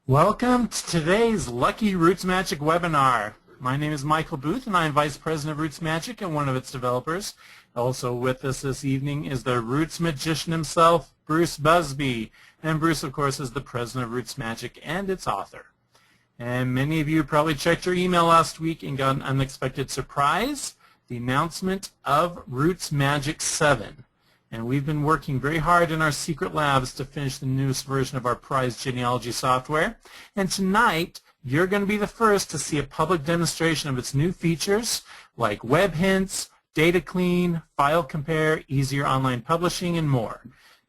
Welcome to today's Lucky RootsMagic webinar. My name is Michael Booth and I am Vice President of RootsMagic and one of its developers. Also with us this evening is the Roots Magician himself, Bruce Busby. And Bruce, of course, is the President of RootsMagic and its author. And many of you probably checked your email last week and got an unexpected surprise, the announcement of RootsMagic 7. And we've been working very hard in our secret labs to finish the newest version of our prized genealogy software. And tonight, you're going to be the first to see a public demonstration of its new features like WebHints, DataClean, File Compare, easier online publishing, and more.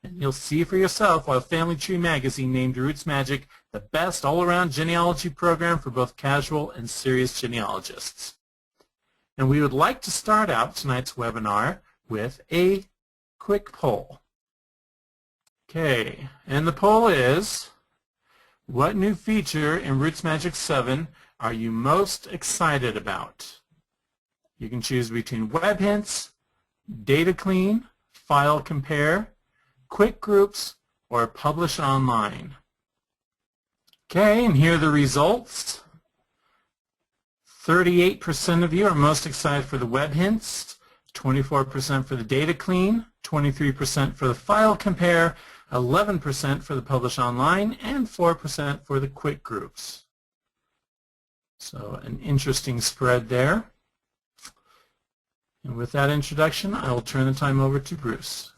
And you'll see for yourself why Family Tree Magazine named RootsMagic the best all-around genealogy program for both casual and serious genealogists. And we would like to start out tonight's webinar with a quick poll. Okay, and the poll is, what new feature in RootsMagic 7 are you most excited about? You can choose between WebHints, DataClean, File Compare, QuickGroups, or Publish Online. Okay, and here are the results. 38% of you are most excited for the WebHints, 24% for the DataClean, 23% for the File Compare, 11% for the Publish Online, and 4% for the QuickGroups. So an interesting spread there. And with that introduction, I will turn the time over to Bruce.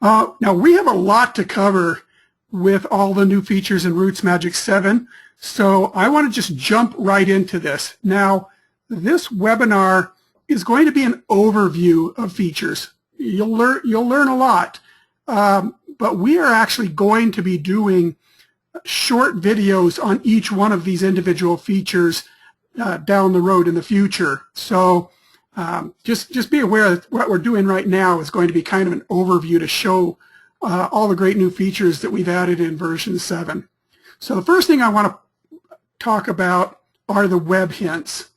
Now we have a lot to cover with all the new features in RootsMagic 7, so I want to just jump right into this. Now, this webinar is going to be an overview of features. You'll learn a lot, but we are actually going to be doing short videos on each one of these individual features down the road in the future. So just be aware that what we're doing right now is going to be kind of an overview to show all the great new features that we've added in version 7. So the first thing I want to talk about are the web hints.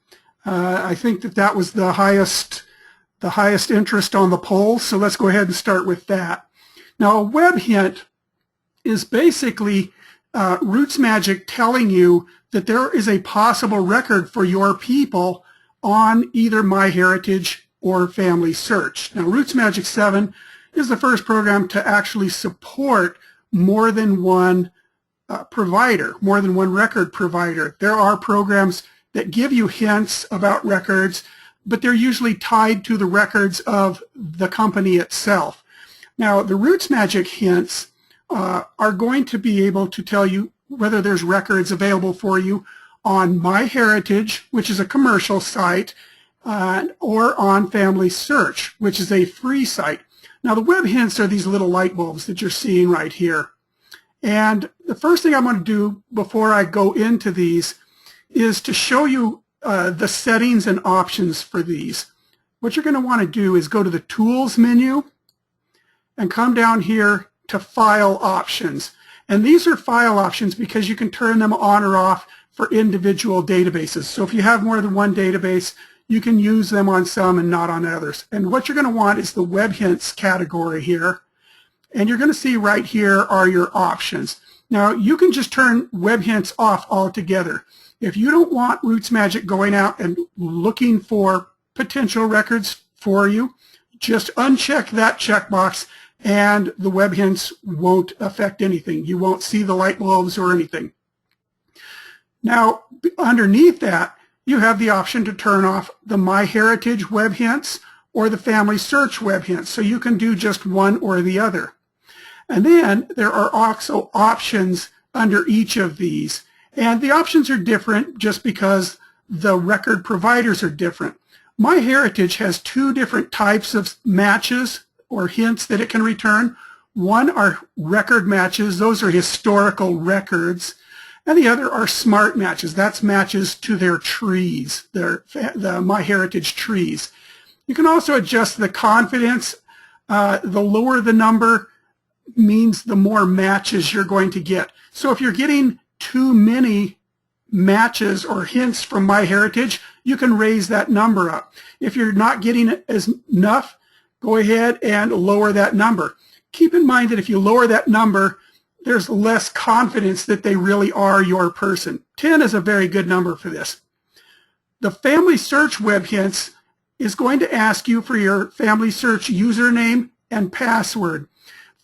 I think that was the highest interest on the poll, so let's go ahead and start with that. Now, a web hint is basically RootsMagic telling you that there is a possible record for your people on either MyHeritage or FamilySearch. Now, RootsMagic 7 is the first program to actually support more than one provider, more than one record provider. There are programs that give you hints about records, but they're usually tied to the records of the company itself. Now, the RootsMagic hints are going to be able to tell you whether there's records available for you on MyHeritage, which is a commercial site, or on FamilySearch, which is a free site. Now, the web hints are these little light bulbs that you're seeing right here. And the first thing I'm going to do before I go into these is to show you the settings and options for these. What you're going to want to do is go to the Tools menu and come down here to File Options. And these are file options because you can turn them on or off for individual databases. So if you have more than one database, you can use them on some and not on others. And what you're going to want is the Web Hints category here. And you're going to see right here are your options. Now, you can just turn Web Hints off altogether. If you don't want RootsMagic going out and looking for potential records for you, just uncheck that checkbox and the web hints won't affect anything. You won't see the light bulbs or anything. Now, underneath that, you have the option to turn off the MyHeritage web hints or the FamilySearch web hints, so you can do just one or the other. And then there are also options under each of these. And the options are different just because the record providers are different. MyHeritage has two different types of matches or hints that it can return. One are record matches. Those are historical records. And the other are smart matches. That's matches to their trees, the MyHeritage trees. You can also adjust the confidence. The lower the number means the more matches you're going to get. So if you're getting too many matches or hints from MyHeritage, you can raise that number up. If you're not getting enough, go ahead and lower that number. Keep in mind that if you lower that number, there's less confidence that they really are your person. 10 is a very good number for this. The FamilySearch WebHints is going to ask you for your FamilySearch username and password.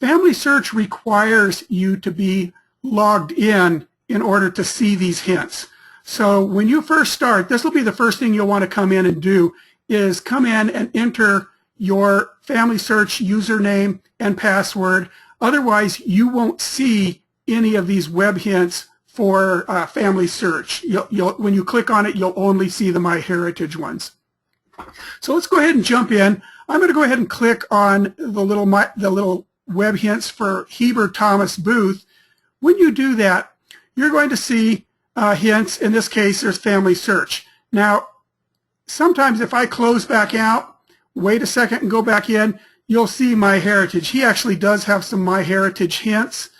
FamilySearch requires you to be logged in order to see these hints. So when you first start, this will be the first thing you'll want to come in and do, is come in and enter your FamilySearch username and password. Otherwise, you won't see any of these web hints for FamilySearch. When you click on it, you'll only see the MyHeritage ones. So let's go ahead and jump in. I'm going to go ahead and click on the little web hints for Heber Thomas Booth. When you do that, you're going to see hints. In this case, there's FamilySearch. Now, sometimes if I close back out, wait a second and go back in, you'll see MyHeritage. He actually does have some MyHeritage hints.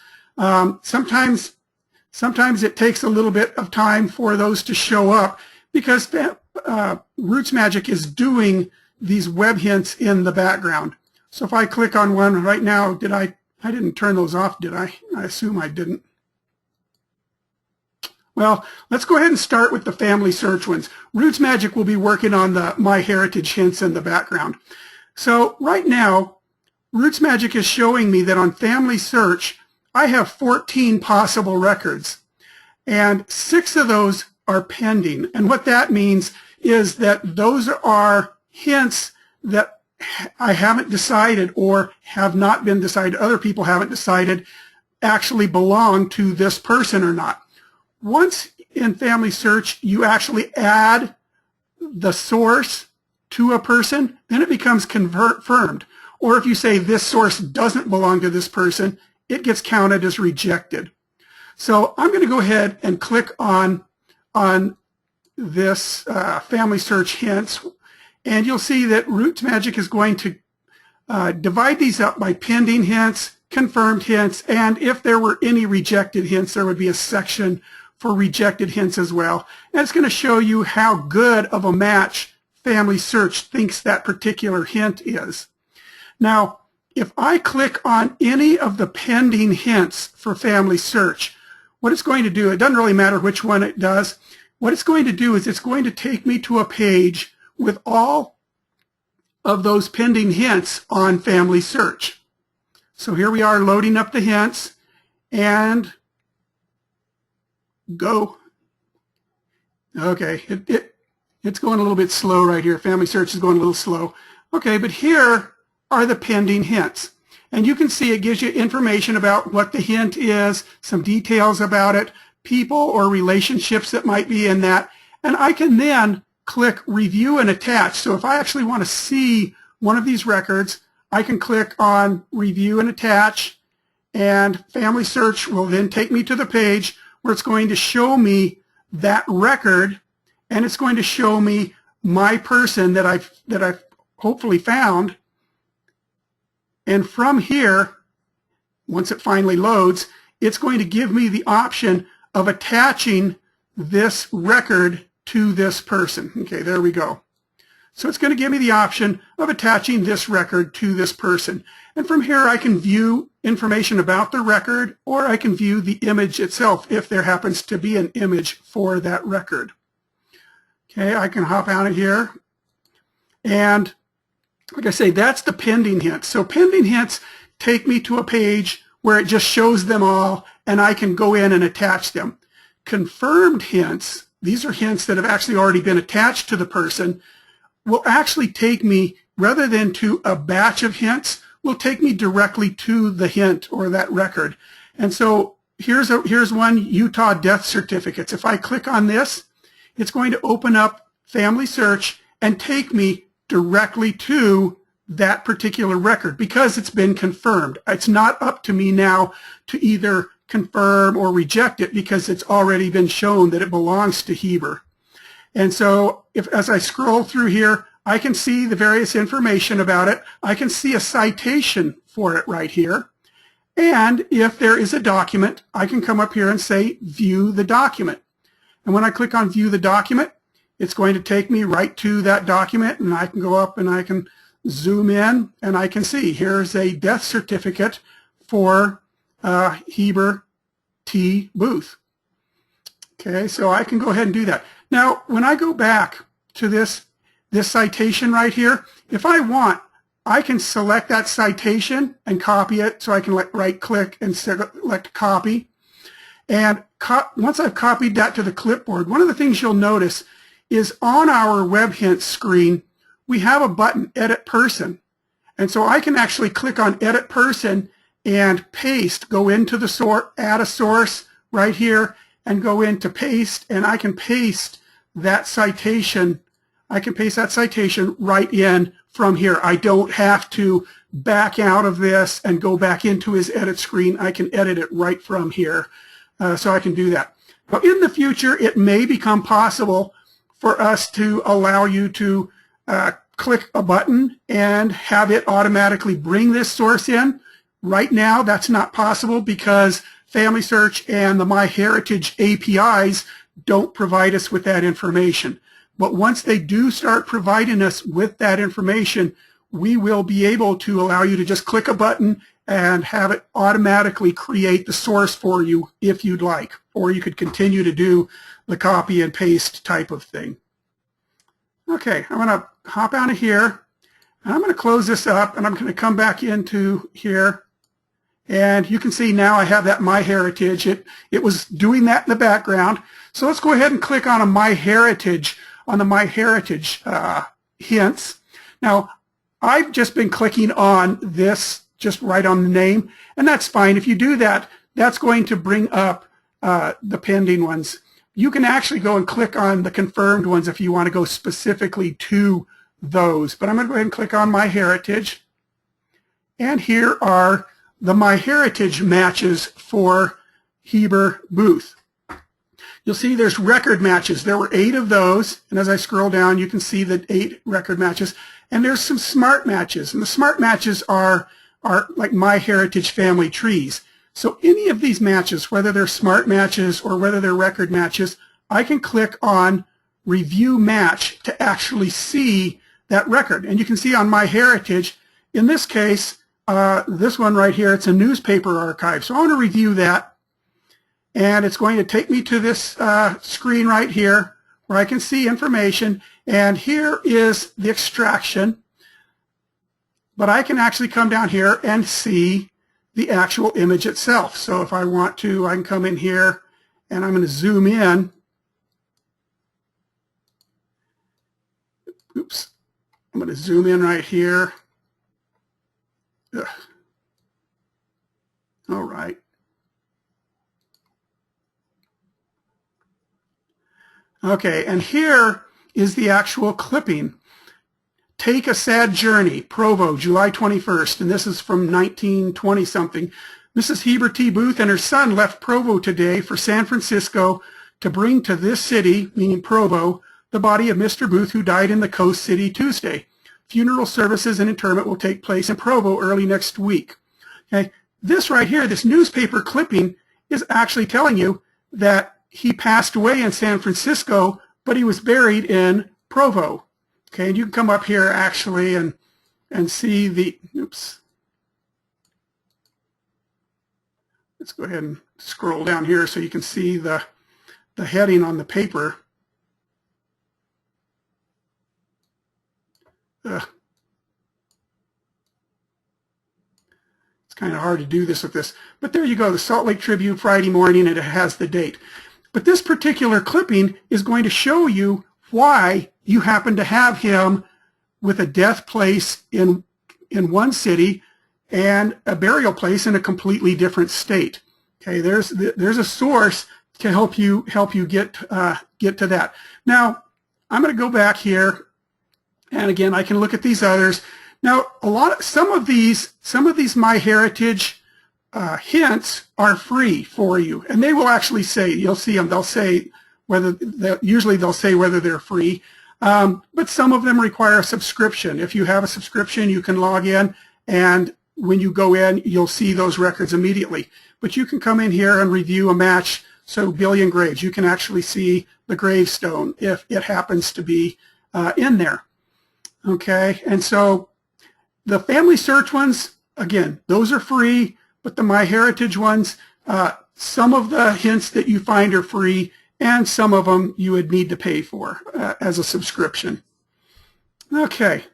Sometimes it takes a little bit of time for those to show up because RootsMagic is doing these web hints in the background. So if I click on one right now, I didn't turn those off, did I? I assume I didn't. Well, let's go ahead and start with the FamilySearch ones. RootsMagic will be working on the MyHeritage hints in the background. So right now, RootsMagic is showing me that on FamilySearch, I have 14 possible records, and 6 of those are pending. And what that means is that those are hints that I haven't decided or have not been decided, other people haven't decided, actually belong to this person or not. Once in FamilySearch, you actually add the source to a person, then it becomes confirmed. Or if you say this source doesn't belong to this person, it gets counted as rejected. So I'm going to go ahead and click on this FamilySearch hints, and you'll see that RootsMagic is going to divide these up by pending hints, confirmed hints, and if there were any rejected hints, there would be a section for rejected hints as well. And it's going to show you how good of a match FamilySearch thinks that particular hint is. Now, if I click on any of the pending hints for FamilySearch, what it's going to do, it doesn't really matter which one it does, what it's going to do is it's going to take me to a page with all of those pending hints on FamilySearch. So here we are loading up the hints, and go. Okay, it's going a little bit slow right here. FamilySearch is going a little slow. Okay, but here are the pending hints. And you can see it gives you information about what the hint is, some details about it, people or relationships that might be in that. And I can then click Review and Attach. So if I actually want to see one of these records, I can click on Review and Attach, and FamilySearch will then take me to the page where it's going to show me that record, and it's going to show me my person that I've hopefully found. And from here, once it finally loads, it's going to give me the option of attaching this record to this person. Okay, there we go. So it's going to give me the option of attaching this record to this person. And from here, I can view information about the record, or I can view the image itself if there happens to be an image for that record. Okay, I can hop out of here. And like I say, that's the pending hints. So pending hints take me to a page where it just shows them all, and I can go in and attach them. Confirmed hints, these are hints that have actually already been attached to the person, will actually take me, rather than to a batch of hints, will take me directly to the hint or that record. And so here's one, Utah death certificates. If I click on this, it's going to open up FamilySearch and take me directly to that particular record because it's been confirmed. It's not up to me now to either confirm or reject it because it's already been shown that it belongs to Heber. And so as I scroll through here, I can see the various information about it. I can see a citation for it right here. And if there is a document, I can come up here and say, view the document. And when I click on view the document, it's going to take me right to that document, and I can go up and I can zoom in, and I can see here's a death certificate for Heber T. Booth. Okay, so I can go ahead and do that. Now, when I go back to this citation right here, if I want, I can select that citation and copy it. So I can right-click and select copy. And once I've copied that to the clipboard, one of the things you'll notice is on our WebHints screen, we have a button, Edit Person. And so I can actually click on Edit Person and paste, go into the source, add a source right here, and go into paste, and I can paste that citation. I can paste that citation right in from here. I don't have to back out of this and go back into his edit screen. I can edit it right from here. So I can do that. Now, in the future, it may become possible for us to allow you to click a button and have it automatically bring this source in. Right now, that's not possible because FamilySearch and the MyHeritage APIs don't provide us with that information. But once they do start providing us with that information, we will be able to allow you to just click a button and have it automatically create the source for you if you'd like. Or you could continue to do the copy and paste type of thing. Okay, I'm going to hop out of here. And I'm going to close this up, and I'm going to come back into here. And you can see now I have that MyHeritage. It was doing that in the background. So let's go ahead and click on the MyHeritage hints. Now, I've just been clicking on this just right on the name, and that's fine. If you do that, that's going to bring up the pending ones. You can actually go and click on the confirmed ones if you want to go specifically to those. But I'm going to go ahead and click on MyHeritage. And here are the MyHeritage matches for Heber Booth. You'll see there's record matches. There were 8 of those, and as I scroll down, you can see the 8 record matches. And there's some smart matches, and the smart matches are like MyHeritage family trees. So any of these matches, whether they're smart matches or whether they're record matches, I can click on Review Match to actually see that record. And you can see on MyHeritage, in this case, this one right here, it's a newspaper archive. So I want to review that. And it's going to take me to this screen right here where I can see information. And here is the extraction. But I can actually come down here and see the actual image itself. So if I want to, I can come in here and I'm going to zoom in. Oops. I'm going to zoom in right here. Ugh. All right. Okay, and here is the actual clipping. Take a Sad Journey, Provo, July 21st, and this is from 1920-something. Mrs. Heber T. Booth and her son left Provo today for San Francisco to bring to this city, meaning Provo, the body of Mr. Booth, who died in the Coast City Tuesday. Funeral services and interment will take place in Provo early next week. Okay, this right here, this newspaper clipping, is actually telling you that he passed away in San Francisco, but he was buried in Provo. Okay, and you can come up here actually and see the, oops. Let's go ahead and scroll down here so you can see the heading on the paper. It's kind of hard to do this with this. But there you go, the Salt Lake Tribune, Friday morning, and it has the date. But this particular clipping is going to show you why you happen to have him with a death place in one city and a burial place in a completely different state. Okay, there's a source to help you get to that. Now, I'm going to go back here, and again, I can look at these others. Now, some of these MyHeritage hints are free for you, and they will actually say, you'll see them, they'll say usually they'll say whether they're free, but some of them require a subscription. If you have a subscription, you can log in, and when you go in, you'll see those records immediately. But you can come in here and review a match. So Billion Graves, you can actually see the gravestone if it happens to be in there. Okay, and so the FamilySearch ones, again, those are free, but the MyHeritage ones, some of the hints that you find are free, and some of them you would need to pay for as a subscription. Okay,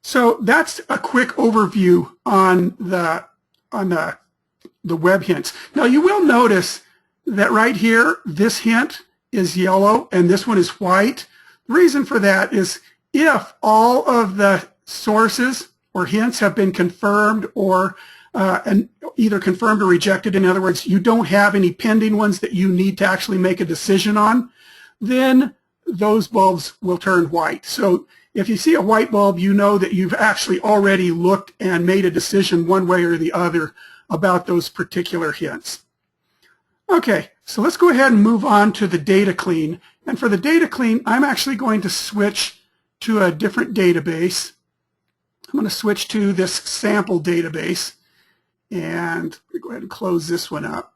so that's a quick overview on the web hints. Now you will notice that right here, this hint is yellow and this one is white. The reason for that is if all of the sources or hints have been confirmed or either confirmed or rejected, in other words, you don't have any pending ones that you need to actually make a decision on, then those bulbs will turn white. So if you see a white bulb, you know that you've actually already looked and made a decision one way or the other about those particular hints. Okay, so let's go ahead and move on to the DataClean. And for the DataClean, I'm actually going to switch to a different database. I'm going to switch to this sample database. And go ahead and close this one up.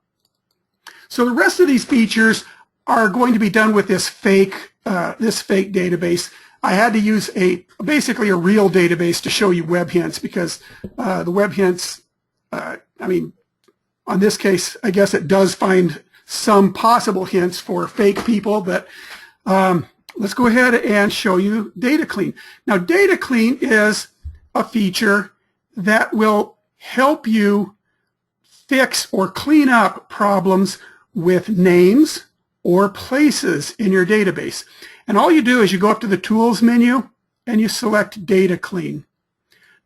So the rest of these features are going to be done with this fake database. I had to use basically a real database to show you web hints because the web hints, I mean, on this case, I guess it does find some possible hints for fake people, but let's go ahead and show you DataClean. Now, DataClean is a feature that will help you fix or clean up problems with names or places in your database. And all you do is you go up to the Tools menu and you select DataClean.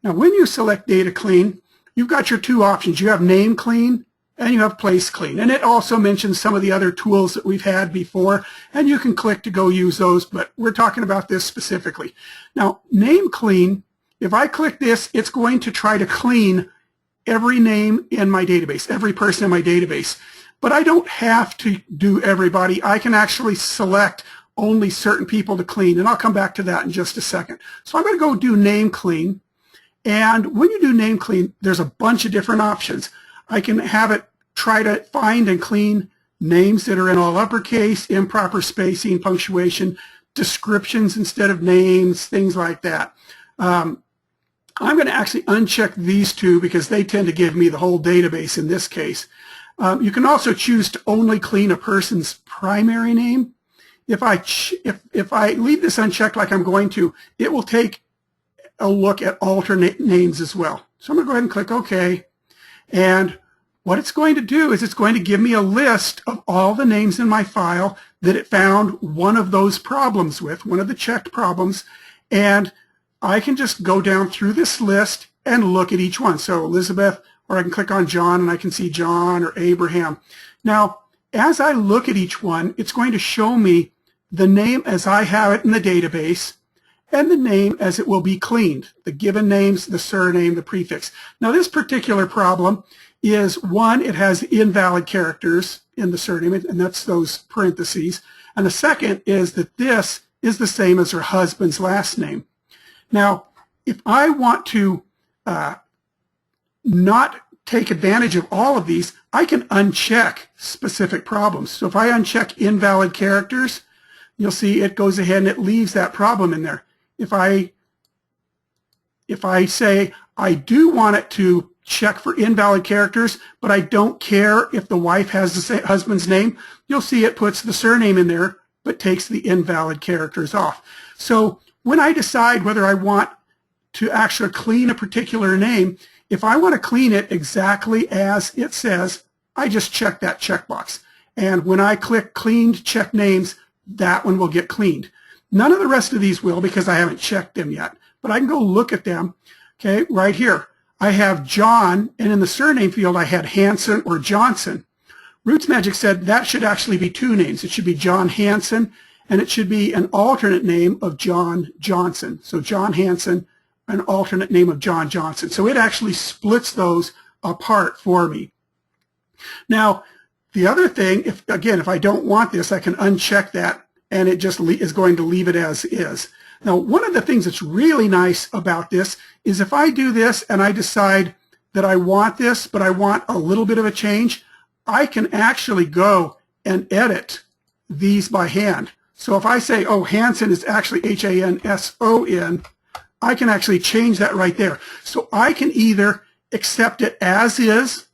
Now, when you select DataClean, you've got your two options. You have Name Clean and you have Place Clean. And it also mentions some of the other tools that we've had before, and you can click to go use those, but we're talking about this specifically. Now, Name Clean, if I click this, it's going to try to clean every name in my database, every person in my database. But I don't have to do everybody. I can actually select only certain people to clean, and I'll come back to that in just a second. So I'm going to go do Name Clean, and when you do Name Clean, there's a bunch of different options. I can have it try to find and clean names that are in all uppercase, improper spacing, punctuation, descriptions instead of names, things like that. I'm going to actually uncheck these two because they tend to give me the whole database in this case. You can also choose to only clean a person's primary name. If I leave this unchecked like I'm going to, it will take a look at alternate names as well. So I'm going to go ahead and click OK. And what it's going to do is it's going to give me a list of all the names in my file that it found one of those problems with, one of the checked problems. And I can just go down through this list and look at each one. So Elizabeth, or I can click on John and I can see John or Abraham. Now, as I look at each one, it's going to show me the name as I have it in the database and the name as it will be cleaned, the given names, the surname, the prefix. Now, this particular problem is, one, it has invalid characters in the surname, and that's those parentheses. And the second is that this is the same as her husband's last name. Now, if I want to not take advantage of all of these, I can uncheck specific problems. So if I uncheck invalid characters, you'll see it goes ahead and it leaves that problem in there. If I say I do want it to check for invalid characters, but I don't care if the wife has the husband's name, you'll see it puts the surname in there, but takes the invalid characters off. So when I decide whether I want to actually clean a particular name, if I want to clean it exactly as it says, I just check that checkbox. And when I click Cleaned Check Names, that one will get cleaned. None of the rest of these will because I haven't checked them yet. But I can go look at them. Okay, right here. I have John, and in the surname field I had Hansen or Johnson. RootsMagic said that should actually be two names. It should be John Hansen, and it should be an alternate name of John Johnson. So John Hansen, an alternate name of John Johnson. So it actually splits those apart for me. Now, the other thing, if I don't want this, I can uncheck that, and it just is going to leave it as is. Now, one of the things that's really nice about this is if I do this and I decide that I want this, but I want a little bit of a change, I can actually go and edit these by hand. So if I say, oh, Hansen is actually Hanson, I can actually change that right there. So I can either accept it as is,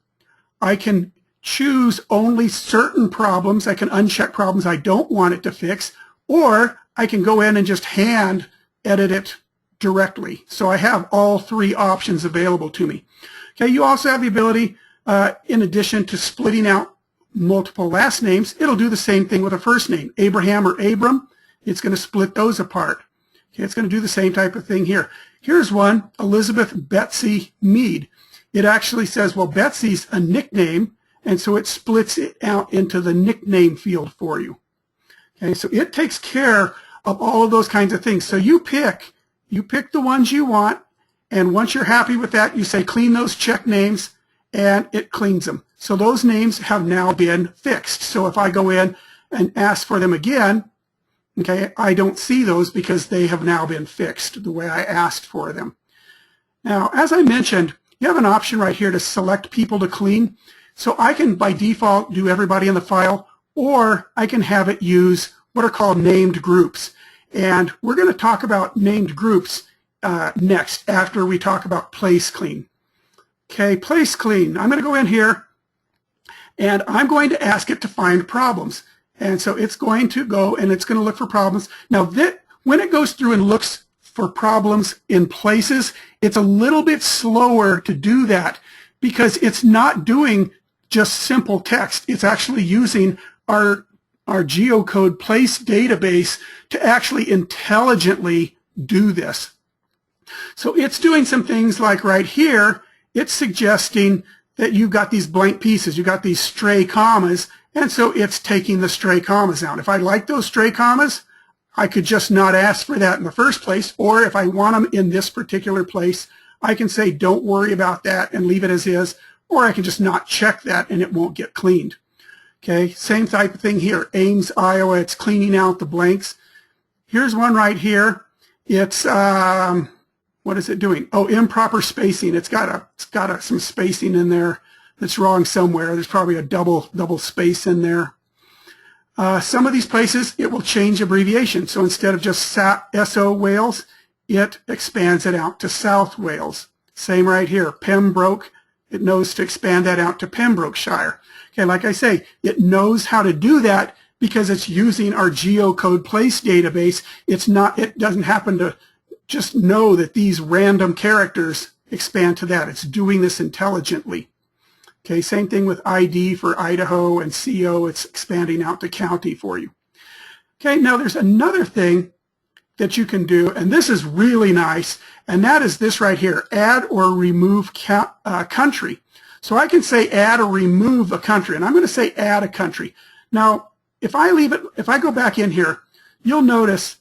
I can choose only certain problems. I can uncheck problems I don't want it to fix, or I can go in and just hand edit it directly. So I have all three options available to me. Okay, you also have the ability, in addition to splitting out multiple last names, it'll do the same thing with a first name. Abraham or Abram, it's going to split those apart. Okay, it's going to do the same type of thing here. Here's one, Elizabeth Betsy Mead. It actually says, well, Betsy's a nickname, and so it splits it out into the nickname field for you. Okay, so it takes care of all of those kinds of things. So you pick the ones you want, and once you're happy with that, you say clean those check names, and it cleans them. So those names have now been fixed. So if I go in and ask for them again, okay, I don't see those because they have now been fixed the way I asked for them. Now, as I mentioned, you have an option right here to select people to clean. So I can, by default, do everybody in the file, or I can have it use what are called named groups. And we're going to talk about named groups next, after we talk about place clean. Okay, place clean. I'm going to go in here, and I'm going to ask it to find problems. And so it's going to go, and it's going to look for problems. Now, when it goes through and looks for problems in places, it's a little bit slower to do that because it's not doing just simple text. It's actually using our geocode place database to actually intelligently do this. So it's doing some things like right here, it's suggesting that you've got these blank pieces, you've got these stray commas, and so it's taking the stray commas out. If I like those stray commas, I could just not ask for that in the first place, or if I want them in this particular place, I can say don't worry about that and leave it as is, or I can just not check that and it won't get cleaned. Okay, same type of thing here. Ames, Iowa, it's cleaning out the blanks. Here's one right here. It's, what is it doing? Oh, improper spacing. It's got some spacing in there that's wrong somewhere. There's probably a double space in there. Some of these places, it will change abbreviation. So instead of just SO Wales, it expands it out to South Wales. Same right here. Pembroke, it knows to expand that out to Pembrokeshire. Okay, like I say, it knows how to do that because it's using our geocode place database. It doesn't happen to just know that these random characters expand to that. It's doing this intelligently. Okay, same thing with ID for Idaho and CO. It's expanding out to county for you. Okay, now there's another thing that you can do, and this is really nice, and that is this right here, add or remove country. So I can say add or remove a country, and I'm going to say add a country. Now, if I go back in here, you'll notice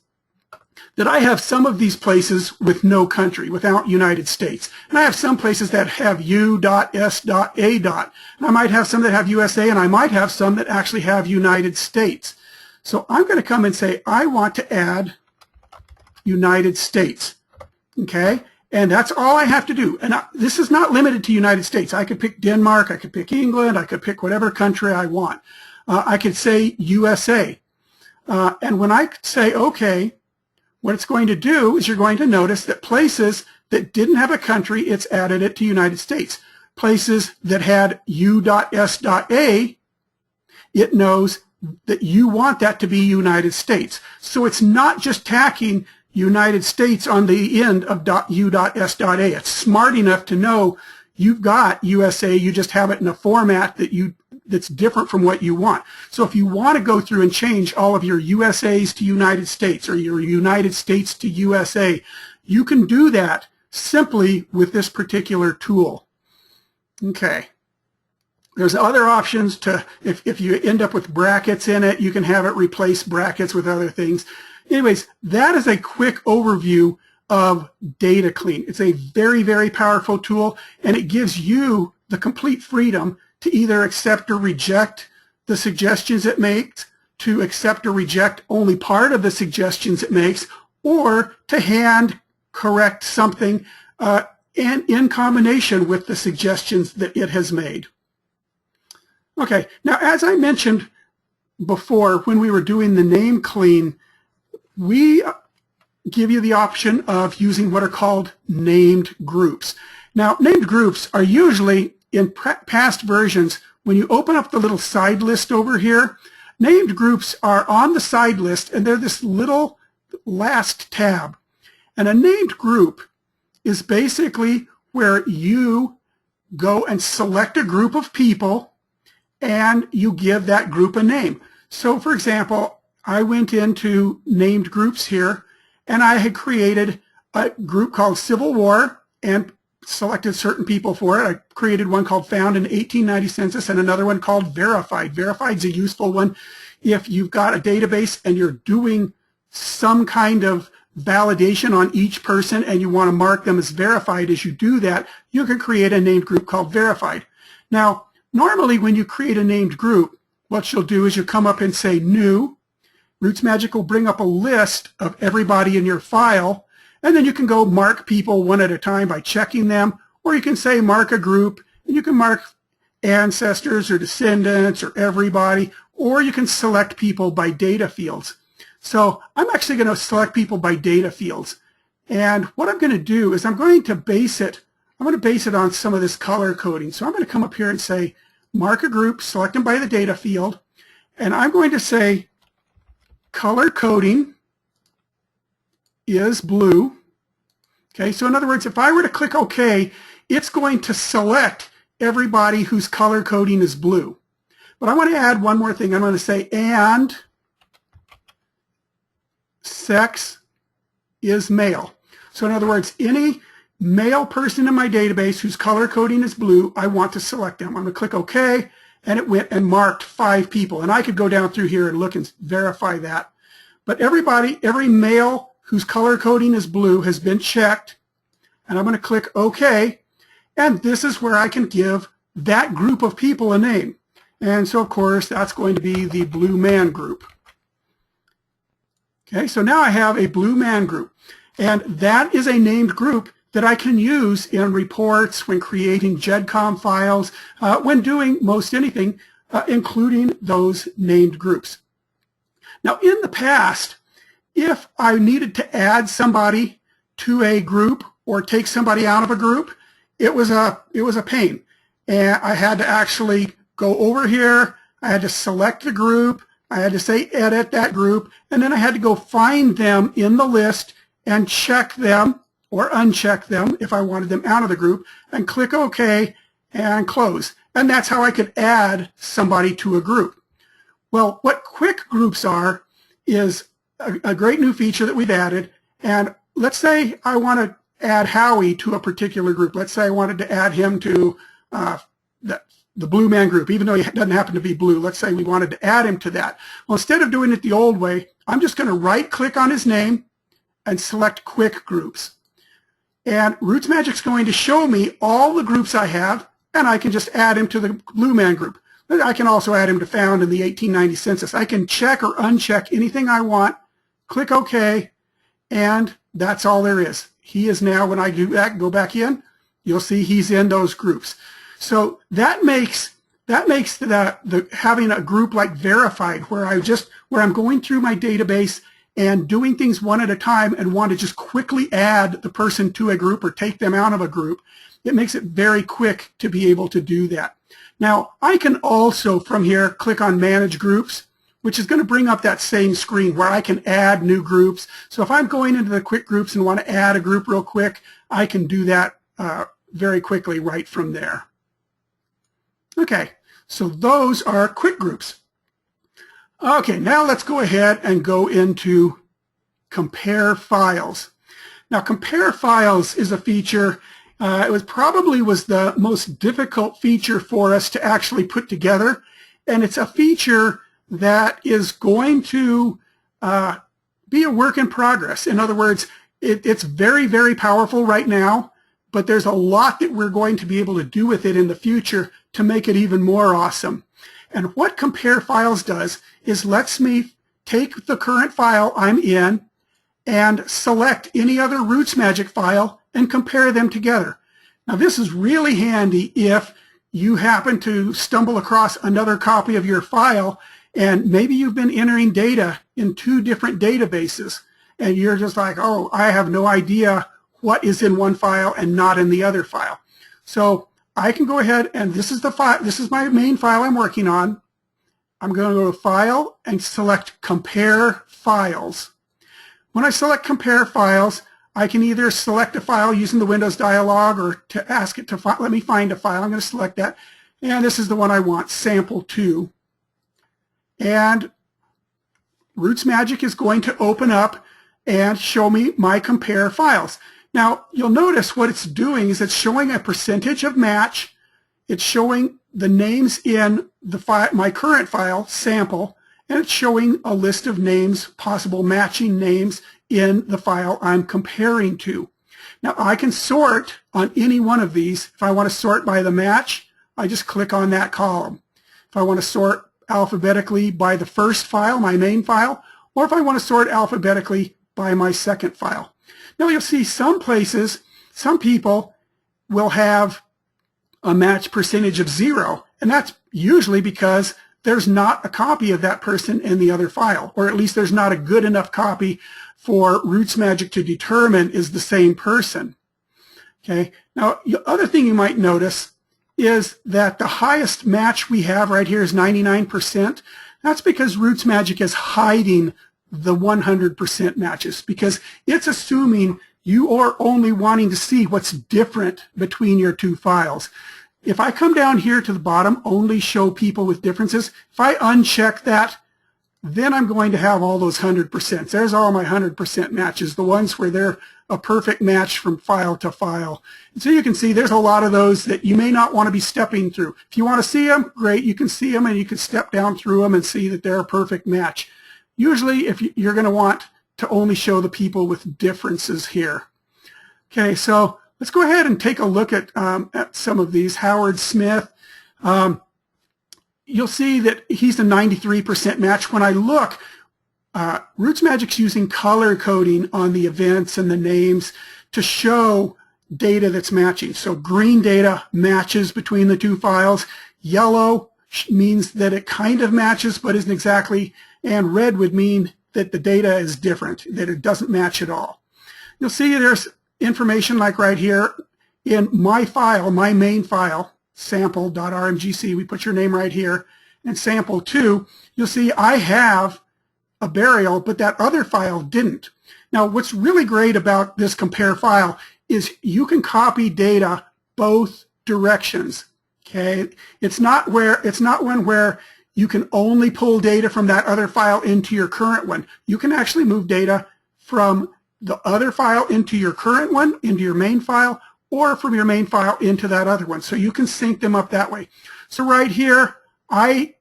that I have some of these places with no country, without United States. And I have some places that have U.S.A. And I might have some that have USA, and I might have some that actually have United States. So I'm going to come and say, I want to add United States. Okay? And that's all I have to do. And this is not limited to United States. I could pick Denmark, I could pick England, I could pick whatever country I want. I could say USA. And when I say OK, what it's going to do is you're going to notice that places that didn't have a country, it's added it to United States. Places that had U.S.A., it knows that you want that to be United States. So it's not just tacking United States on the end of U.S.A. It's smart enough to know you've got USA, you just have it in a format that's different from what you want. So if you want to go through and change all of your USAs to United States or your United States to USA, you can do that simply with this particular tool. Okay. There's other options to, if you end up with brackets in it, you can have it replace brackets with other things. Anyways, that is a quick overview of DataClean. It's a very, very powerful tool, and it gives you the complete freedom to either accept or reject the suggestions it makes, to accept or reject only part of the suggestions it makes, or to hand correct something and in combination with the suggestions that it has made. Okay, now as I mentioned before when we were doing the name clean, we give you the option of using what are called named groups. Now, named groups are usually in past versions, when you open up the little side list over here, named groups are on the side list, and they're this little last tab. And a named group is basically where you go and select a group of people and you give that group a name. So for example, I went into named groups here and I had created a group called Civil War and selected certain people for it. I created one called Found in 1890 Census and another one called Verified. Verified is a useful one if you've got a database and you're doing some kind of validation on each person and you want to mark them as verified. As you do that, you can create a named group called Verified. Now, normally when you create a named group, what you'll do is you come up and say New. RootsMagic will bring up a list of everybody in your file, and then you can go mark people one at a time by checking them, or you can say mark a group, and you can mark ancestors or descendants or everybody, or you can select people by data fields. So I'm actually going to select people by data fields. And what I'm going to do is I'm going to base it on some of this color coding. So I'm going to come up here and say mark a group, select them by the data field, and I'm going to say color coding is blue. Okay, so in other words, if I were to click OK, it's going to select everybody whose color coding is blue. But I want to add one more thing. I'm going to say and sex is male. So in other words, any male person in my database whose color coding is blue, I want to select them. I'm going to click OK, and it went and marked 5 people. And I could go down through here and look and verify that. But every male whose color coding is blue has been checked, and I'm going to click OK, and this is where I can give that group of people a name. And so, of course, that's going to be the blue man group. Okay, so now I have a blue man group, and that is a named group that I can use in reports, when creating GEDCOM files, when doing most anything, including those named groups. Now, in the past, if I needed to add somebody to a group or take somebody out of a group, it was a pain. And I had to actually go over here, I had to select the group, I had to say edit that group, and then I had to go find them in the list and check them or uncheck them if I wanted them out of the group, and click OK and close. And that's how I could add somebody to a group. Well, what QuickGroups are is a great new feature that we've added. And let's say I want to add Howie to a particular group. Let's say I wanted to add him to the blue man group, even though he doesn't happen to be blue. Let's say we wanted to add him to that. Well, instead of doing it the old way, I'm just going to right-click on his name and select QuickGroups. And RootsMagic's going to show me all the groups I have, and I can just add him to the blue man group. I can also add him to Found in the 1890 Census. I can check or uncheck anything I want, click OK, and that's all there is. He is now, when I do that, go back in, you'll see he's in those groups. So that makes the having a group like Verified, where I'm going through my database and doing things one at a time and want to just quickly add the person to a group or take them out of a group, it makes it very quick to be able to do that. Now, I can also, from here, click on Manage Groups, which is going to bring up that same screen where I can add new groups. So if I'm going into the QuickGroups and want to add a group real quick, I can do that very quickly right from there. Okay, so those are QuickGroups. Okay, now let's go ahead and go into Compare Files. Now, Compare Files is a feature. It probably was the most difficult feature for us to actually put together, and it's a feature that is going to be a work in progress. In other words, it's very, very powerful right now, but there's a lot that we're going to be able to do with it in the future to make it even more awesome. And what Compare Files does is lets me take the current file I'm in and select any other RootsMagic file and compare them together. Now, this is really handy if you happen to stumble across another copy of your file and maybe you've been entering data in 2 different databases and you're just like, oh, I have no idea what is in one file and not in the other file. So I can go ahead and this is the file. This is my main file I'm working on. I'm going to go to File and select Compare Files. When I select Compare Files, I can either select a file using the Windows dialog or to ask it to let me find a file. I'm going to select that. And this is the one I want, Sample 2. And RootsMagic is going to open up and show me my compare files. Now, you'll notice what it's doing is it's showing a percentage of match. It's showing the names in the file, my current file, sample, and it's showing a list of names, possible matching names in the file I'm comparing to. Now, I can sort on any one of these. If I want to sort by the match, I just click on that column. If I want to sort alphabetically by the first file, my main file, or if I want to sort alphabetically by my second file. Now, you'll see some places, some people will have a match percentage of 0, and that's usually because there's not a copy of that person in the other file, or at least there's not a good enough copy for RootsMagic to determine is the same person. Okay. Now, the other thing you might notice is that the highest match we have right here is 99%. That's because RootsMagic is hiding the 100% matches, because it's assuming you are only wanting to see what's different between your two files. If I come down here to the bottom, only show people with differences, if I uncheck that, then I'm going to have all those 100%. There's all my 100% matches, the ones where they're a perfect match from file to file. And so you can see there's a lot of those that you may not want to be stepping through. If you want to see them, great, you can see them and you can step down through them and see that they're a perfect match. Usually, if you're going to want to only show the people with differences here. Okay, so let's go ahead and take a look at some of these. Howard Smith, you'll see that he's a 93% match. When I look, RootsMagic's using color coding on the events and the names to show data that's matching. So green data matches between the two files. Yellow means that it kind of matches but isn't exactly, and red would mean that the data is different, that it doesn't match at all. You'll see there's information like right here in my file, my main file, sample.rmgc. We put your name right here, and sample 2, you'll see I have a burial, but that other file didn't. Now, what's really great about this compare file is you can copy data both directions. Okay, it's not one where you can only pull data from that other file into your current one. You can actually move data from the other file into your current one, into your main file, or from your main file into that other one. So you can sync them up that way. So right here, I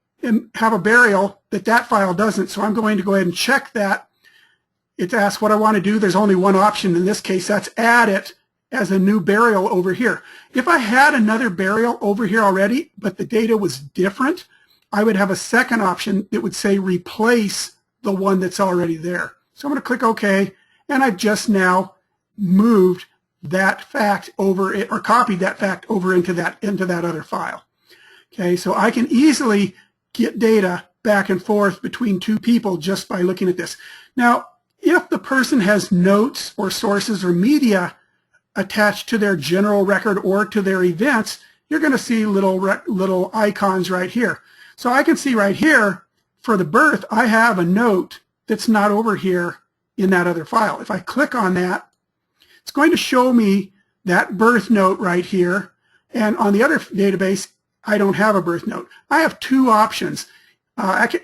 have a burial that file doesn't, so I'm going to go ahead and check that. It asks what I want to do. There's only one option in this case. That's add it as a new burial over here. If I had another burial over here already, but the data was different, I would have a second option that would say replace the one that's already there. So I'm going to click OK, and I've just now moved that fact over it, or copied that fact over into that other file. Okay, so I can easily get data back and forth between two people just by looking at this. Now, if the person has notes or sources or media attached to their general record or to their events, you're going to see little icons right here. So I can see right here for the birth, I have a note that's not over here in that other file. If I click on that, it's going to show me that birth note right here. And on the other database, I don't have a birth note. I have two options.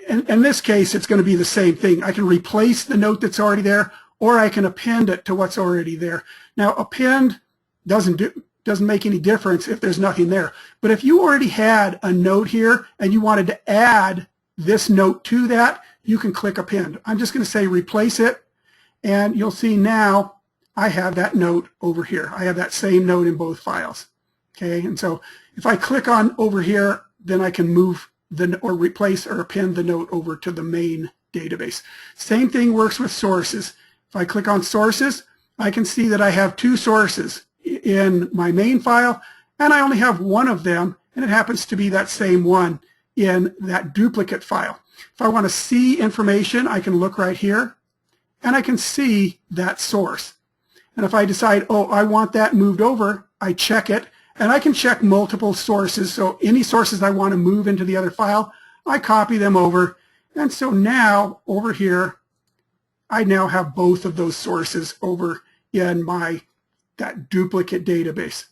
In this case, it's going to be the same thing. I can replace the note that's already there, or I can append it to what's already there. Now, append doesn't make any difference if there's nothing there. But if you already had a note here and you wanted to add this note to that, you can click append. I'm just going to say replace it, and you'll see now I have that note over here. I have that same note in both files. Okay, and so if I click on over here, then I can move or replace or append the note over to the main database. Same thing works with sources. If I click on sources, I can see that I have two sources in my main file, and I only have one of them, and it happens to be that same one in that duplicate file. If I want to see information, I can look right here, and I can see that source. And if I decide, oh, I want that moved over, I check it, and I can check multiple sources. So any sources I want to move into the other file, I copy them over. And so now over here, I now have both of those sources over in that duplicate database.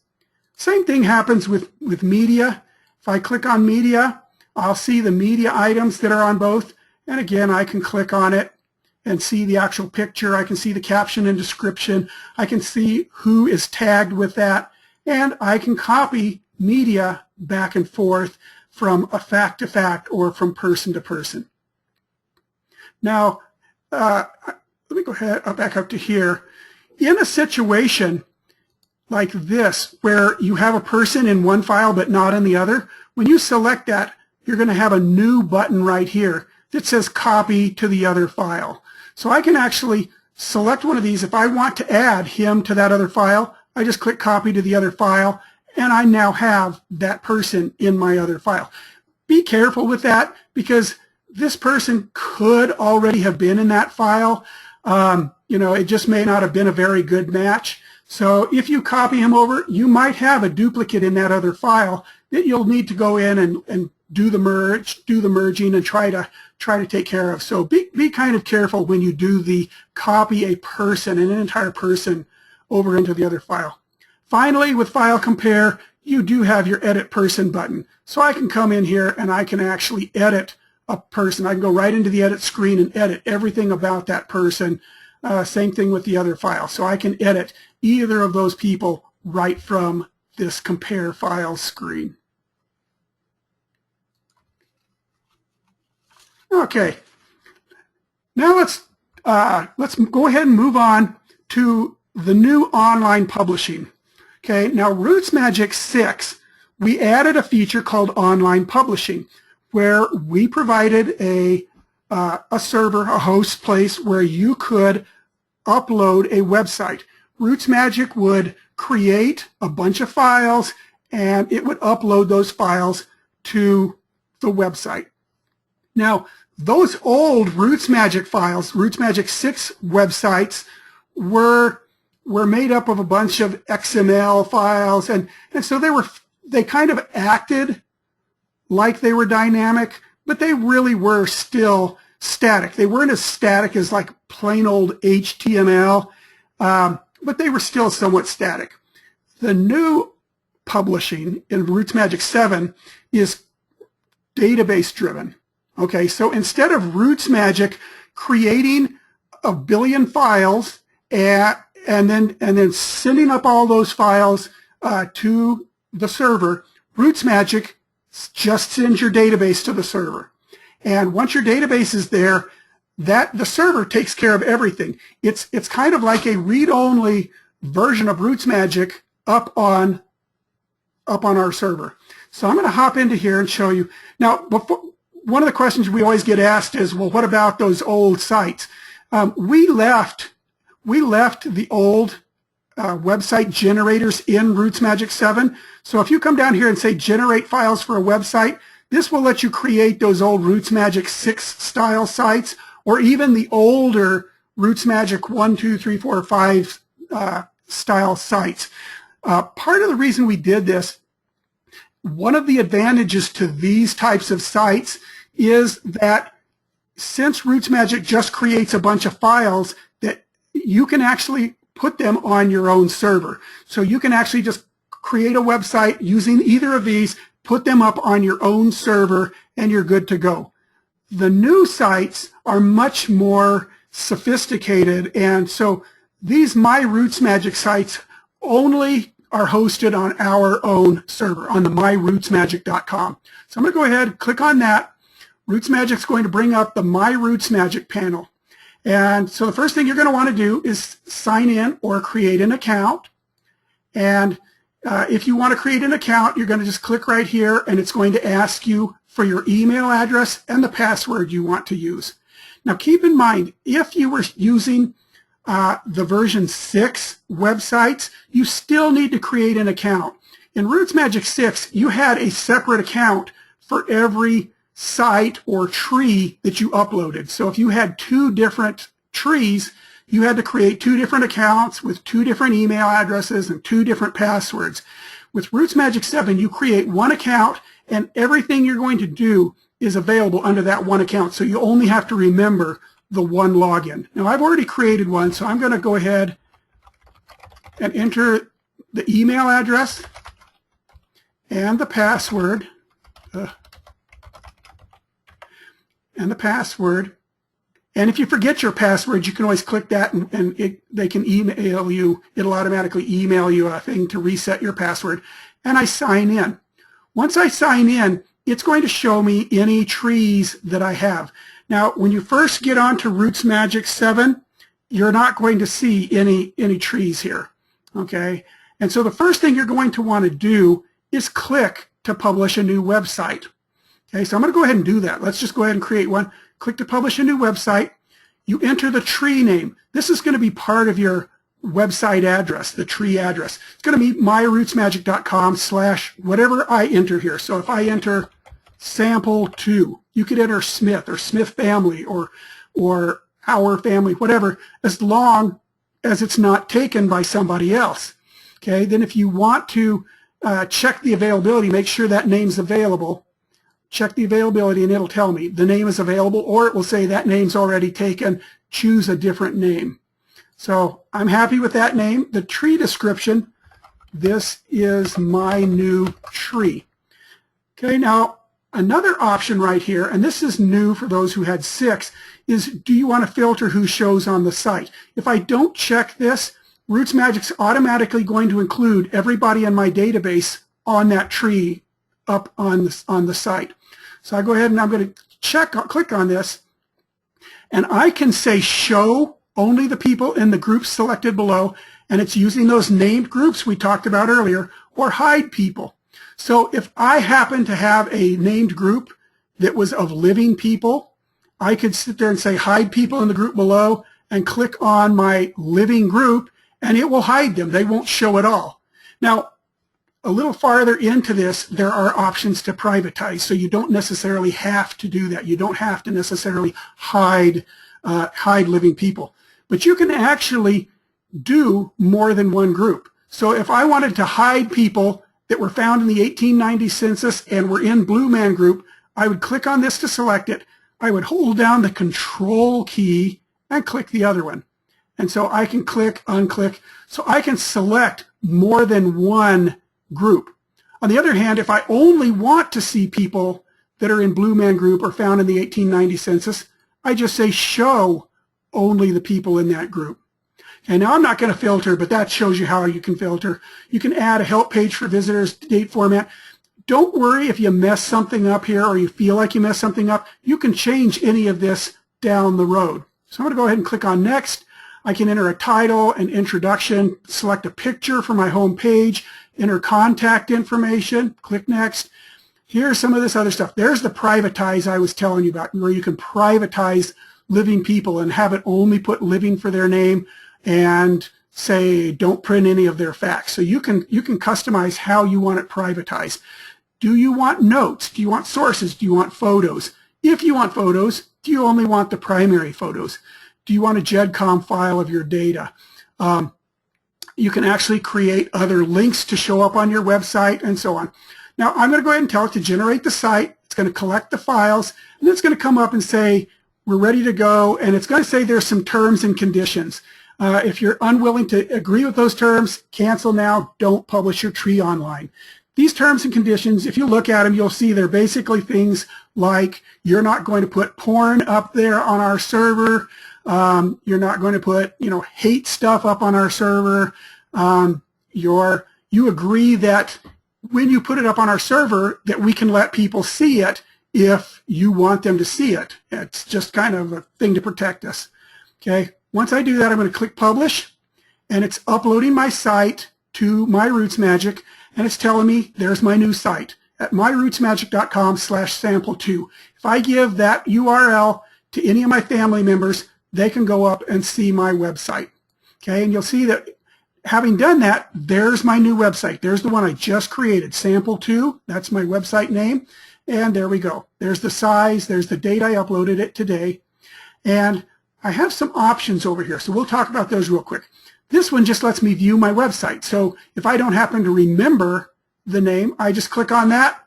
Same thing happens with media. If I click on media, I'll see the media items that are on both. And again, I can click on it and see the actual picture. I can see the caption and description. I can see who is tagged with that. And I can copy media back and forth from a fact to fact or from person to person. Now, let me go ahead, back up to here. In a situation like this, where you have a person in one file but not in the other, when you select that, you're going to have a new button right here that says copy to the other file. So I can actually select one of these. If I want to add him to that other file, I just click copy to the other file, and I now have that person in my other file. Be careful with that, because this person could already have been in that file. It just may not have been a very good match. So if you copy him over, you might have a duplicate in that other file that you'll need to go in and do the merging and try to take care of. So be kind of careful when you do the copy a person, an entire person, over into the other file. Finally, with File Compare, you do have your Edit Person button. So I can come in here and I can actually edit a person. I can go right into the edit screen and edit everything about that person. Same thing with the other file. So I can edit either of those people right from this Compare Files screen. Okay, now let's go ahead and move on to the new online publishing. Okay, now RootsMagic 6, we added a feature called online publishing, where we provided a server, a host place where you could upload a website. RootsMagic would create a bunch of files, and it would upload those files to the website. Now, those old RootsMagic files, RootsMagic 6 websites, were made up of a bunch of XML files, and so they kind of acted like they were dynamic, but they really were still static. They weren't as static as like plain old HTML, but they were still somewhat static. The new publishing in RootsMagic 7 is database driven. Okay, so instead of RootsMagic creating a billion files and then sending up all those files to the server, RootsMagic just sends your database to the server. And once your database is there, the server takes care of everything. It's kind of like a read-only version of RootsMagic up on our server. So I'm going to hop into here and show you. Now, one of the questions we always get asked is, well, what about those old sites? We left the old website generators in RootsMagic 7. So if you come down here and say generate files for a website, this will let you create those old RootsMagic 6 style sites, or even the older RootsMagic 1, 2, 3, 4, 5 style sites. Part of the reason we did this, one of the advantages to these types of sites is that since RootsMagic just creates a bunch of files, that you can actually put them on your own server. So you can actually just create a website using either of these, put them up on your own server, and you're good to go. The new sites are much more sophisticated, and so these MyRootsMagic sites only are hosted on our own server, on the MyRootsMagic.com. So I'm going to go ahead and click on that. RootsMagic is going to bring up the MyRootsMagic panel. And so the first thing you're going to want to do is sign in or create an account. And if you want to create an account, you're going to just click right here, and it's going to ask you for your email address and the password you want to use. Now keep in mind, if you were using the version 6 websites, you still need to create an account. In RootsMagic 6, you had a separate account for every site or tree that you uploaded. So if you had 2 different trees, you had to create 2 different accounts with 2 different email addresses and 2 different passwords. With RootsMagic 7, you create one account, and everything you're going to do is available under that one account. So you only have to remember the one login. Now, I've already created one, so I'm going to go ahead and enter the email address and the password. And if you forget your password, you can always click that, and they can email you. It'll automatically email you a thing to reset your password. And I sign in. Once I sign in, it's going to show me any trees that I have. Now, when you first get onto RootsMagic 7, you're not going to see any trees here. Okay? And so the first thing you're going to want to do is click to publish a new website. Okay, so I'm going to go ahead and do that. Let's just go ahead and create one. Click to publish a new website. You enter the tree name. This is going to be part of your website address, the tree address. It's going to be myrootsmagic.com/ I enter here. So if I enter sample2, you could enter Smith or Smith family or our family, whatever, as long as it's not taken by somebody else. Okay, then if you want to check the availability, make sure that name's available. Check the availability, and it'll tell me the name is available, or it will say that name's already taken. Choose a different name. So I'm happy with that name. The tree description, this is my new tree. Okay, now another option right here, and this is new for those who had 6, is do you want to filter who shows on the site? If I don't check this, RootsMagic's automatically going to include everybody in my database on that tree up on the site. So I go ahead and I'm going to click on this, and I can say show only the people in the groups selected below, and it's using those named groups we talked about earlier, or hide people. So if I happen to have a named group that was of living people, I could sit there and say hide people in the group below and click on my living group, and it will hide them. They won't show at all. Now, a little farther into this, there are options to privatize, so you don't necessarily have to do that. You don't have to necessarily hide living people. But you can actually do more than one group. So if I wanted to hide people that were found in the 1890 census and were in Blue Man Group, I would click on this to select it. I would hold down the Control key and click the other one. And so I can click, unclick. So I can select more than one group. On the other hand, if I only want to see people that are in Blue Man Group or found in the 1890 census, I just say show only the people in that group. And now I'm not going to filter, but that shows you how you can filter. You can add a help page for visitors, date format. Don't worry if you mess something up here or you feel like you messed something up. You can change any of this down the road. So I'm going to go ahead and click on next. I can enter a title, an introduction, select a picture for my home page, enter contact information, click next. Here's some of this other stuff. There's the privatize I was telling you about, where you can privatize living people and have it only put living for their name and say don't print any of their facts. So you can customize how you want it privatized. Do you want notes? Do you want sources? Do you want photos? If you want photos, do you only want the primary photos? Do you want a GEDCOM file of your data? You can actually create other links to show up on your website and so on. Now, I'm going to go ahead and tell it to generate the site. It's going to collect the files, and then it's going to come up and say, we're ready to go, and it's going to say there's some terms and conditions. If you're unwilling to agree with those terms, cancel now. Don't publish your tree online. These terms and conditions, if you look at them, you'll see they're basically things like you're not going to put porn up there on our server. You're not going to put, hate stuff up on our server. You agree that when you put it up on our server that we can let people see it if you want them to see it. It's just kind of a thing to protect us. Okay. Once I do that, I'm going to click publish, and it's uploading my site to MyRootsMagic, and it's telling me there's my new site at myrootsmagic.com/sample2. If I give that URL to any of my family members, they can go up and see my website. Okay, and you'll see that having done that, there's my new website. There's the one I just created, Sample2. That's my website name. And there we go. There's the size. There's the date I uploaded it today. And I have some options over here, so we'll talk about those real quick. This one just lets me view my website. So if I don't happen to remember the name, I just click on that,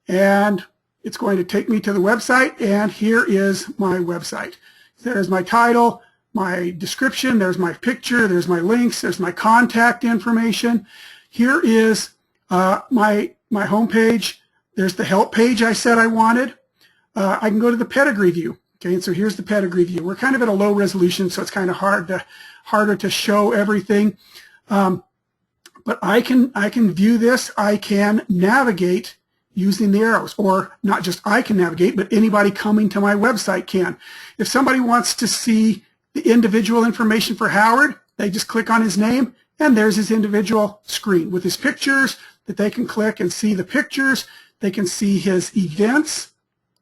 and it's going to take me to the website, and here is my website. There's my title, my description, there's my picture, there's my links, there's my contact information. Here is my home page. There's the help page I said I wanted. I can go to the pedigree view. Okay, and so here's the pedigree view. We're kind of at a low resolution, so it's kind of harder to show everything. But I can view this. I can navigate using the arrows, or not just I can navigate, but anybody coming to my website can. If somebody wants to see the individual information for Howard, they just click on his name, and there's his individual screen with his pictures that they can click and see the pictures. They can see his events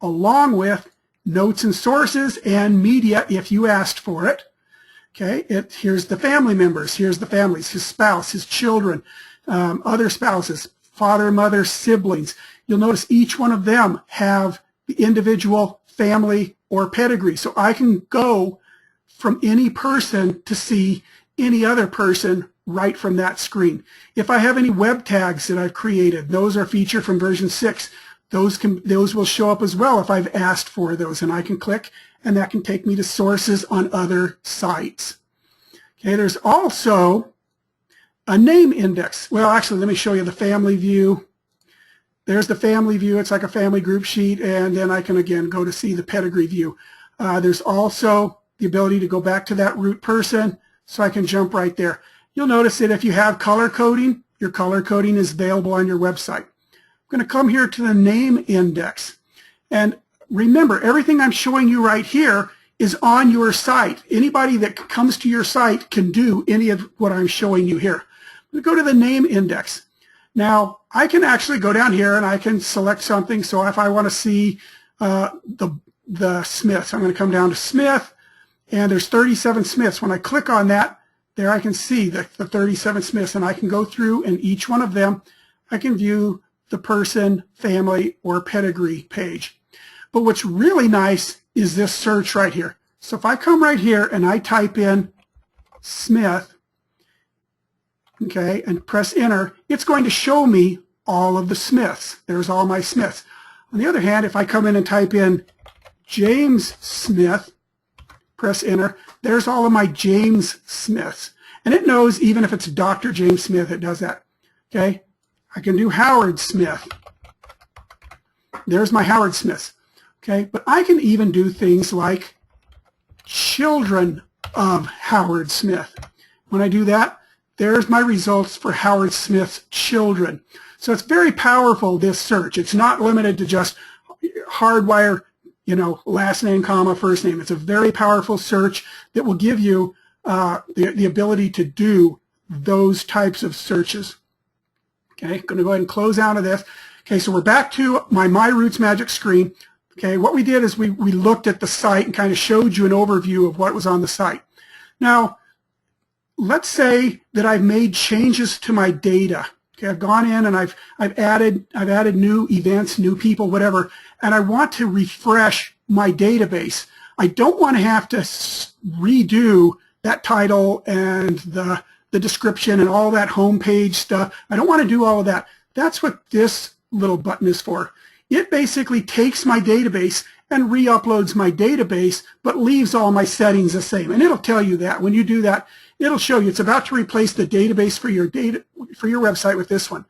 along with notes and sources and media if you asked for it. Okay, here's the family members, here's the families, his spouse, his children, other spouses, father, mother, siblings. You'll notice each one of them have the individual family or pedigree. So I can go from any person to see any other person right from that screen. If I have any web tags that I've created, those are featured from version 6. Those will show up as well if I've asked for those, and I can click, and that can take me to sources on other sites. Okay, there's also a name index. Well, actually, let me show you the family view. There's the family view. It's like a family group sheet, and then I can again go to see the pedigree view. There's also the ability to go back to that root person, so I can jump right there. You'll notice that if you have color coding, your color coding is available on your website. I'm going to come here to the name index. And remember, everything I'm showing you right here is on your site. Anybody that comes to your site can do any of what I'm showing you here. We go to the name index. Now, I can actually go down here and I can select something. So if I want to see the Smiths, I'm going to come down to Smith, and there's 37 Smiths. When I click on that, there I can see the 37 Smiths, and I can go through, and each one of them, I can view the person, family, or pedigree page. But what's really nice is this search right here. So if I come right here and I type in Smith, okay, and press enter, it's going to show me all of the Smiths. There's all my Smiths. On the other hand, if I come in and type in James Smith, press enter, there's all of my James Smiths. And it knows even if it's Dr. James Smith, it does that. Okay, I can do Howard Smith. There's my Howard Smiths. Okay, but I can even do things like children of Howard Smith. When I do that, there's my results for Howard Smith's children. So it's very powerful, this search. It's not limited to just hardwire, last name, comma, first name. It's a very powerful search that will give you the ability to do those types of searches. Okay, going to go ahead and close out of this. Okay, so we're back to my MyRootsMagic screen. Okay, what we did is we looked at the site and kind of showed you an overview of what was on the site. Now, let's say that I've made changes to my data. Okay, I've gone in and I've added new events, new people, whatever, and I want to refresh my database. I don't want to have to redo that title and the description and all that homepage stuff. I don't want to do all of that. That's what this little button is for. It basically takes my database and re-uploads my database, but leaves all my settings the same. And it'll tell you that. When you do that, it'll show you it's about to replace the database for your website with this one.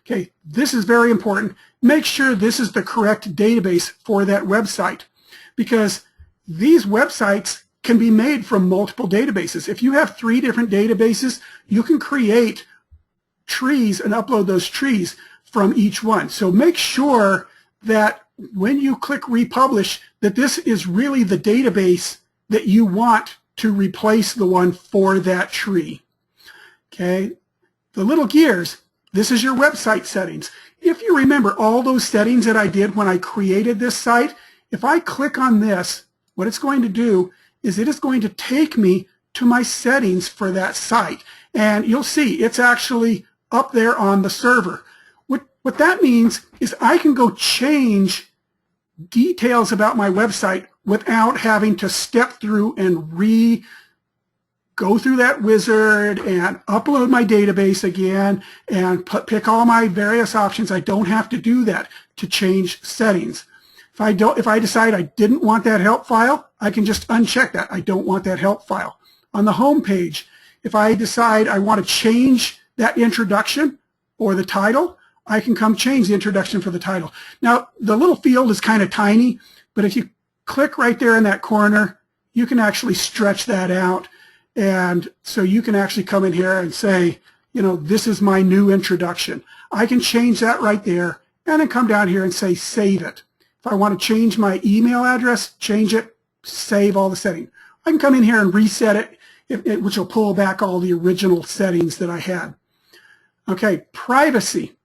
Okay, this is very important. Make sure this is the correct database for that website, because these websites can be made from multiple databases. If you have 3 different databases, you can create trees and upload those trees from each one. So make sure that when you click republish, that this is really the database that you want to replace the one for that tree. Okay, the little gears, this is your website settings. If you remember all those settings that I did when I created this site, if I click on this, what it's going to do is it is going to take me to my settings for that site. And you'll see it's actually up there on the server. What that means is I can go change details about my website without having to step through and go through that wizard and upload my database again and pick all my various options. I don't have to do that to change settings. If I decide I didn't want that help file, I can just uncheck that. I don't want that help file. On the home page, if I decide I want to change that introduction or the title, I can come change the introduction for the title. Now, the little field is kind of tiny, but if you click right there in that corner, you can actually stretch that out. And so you can actually come in here and say, you know, this is my new introduction. I can change that right there and then come down here and say save it. If I want to change my email address, change it, save all the settings. I can come in here and reset it, which will pull back all the original settings that I had. Okay, privacy.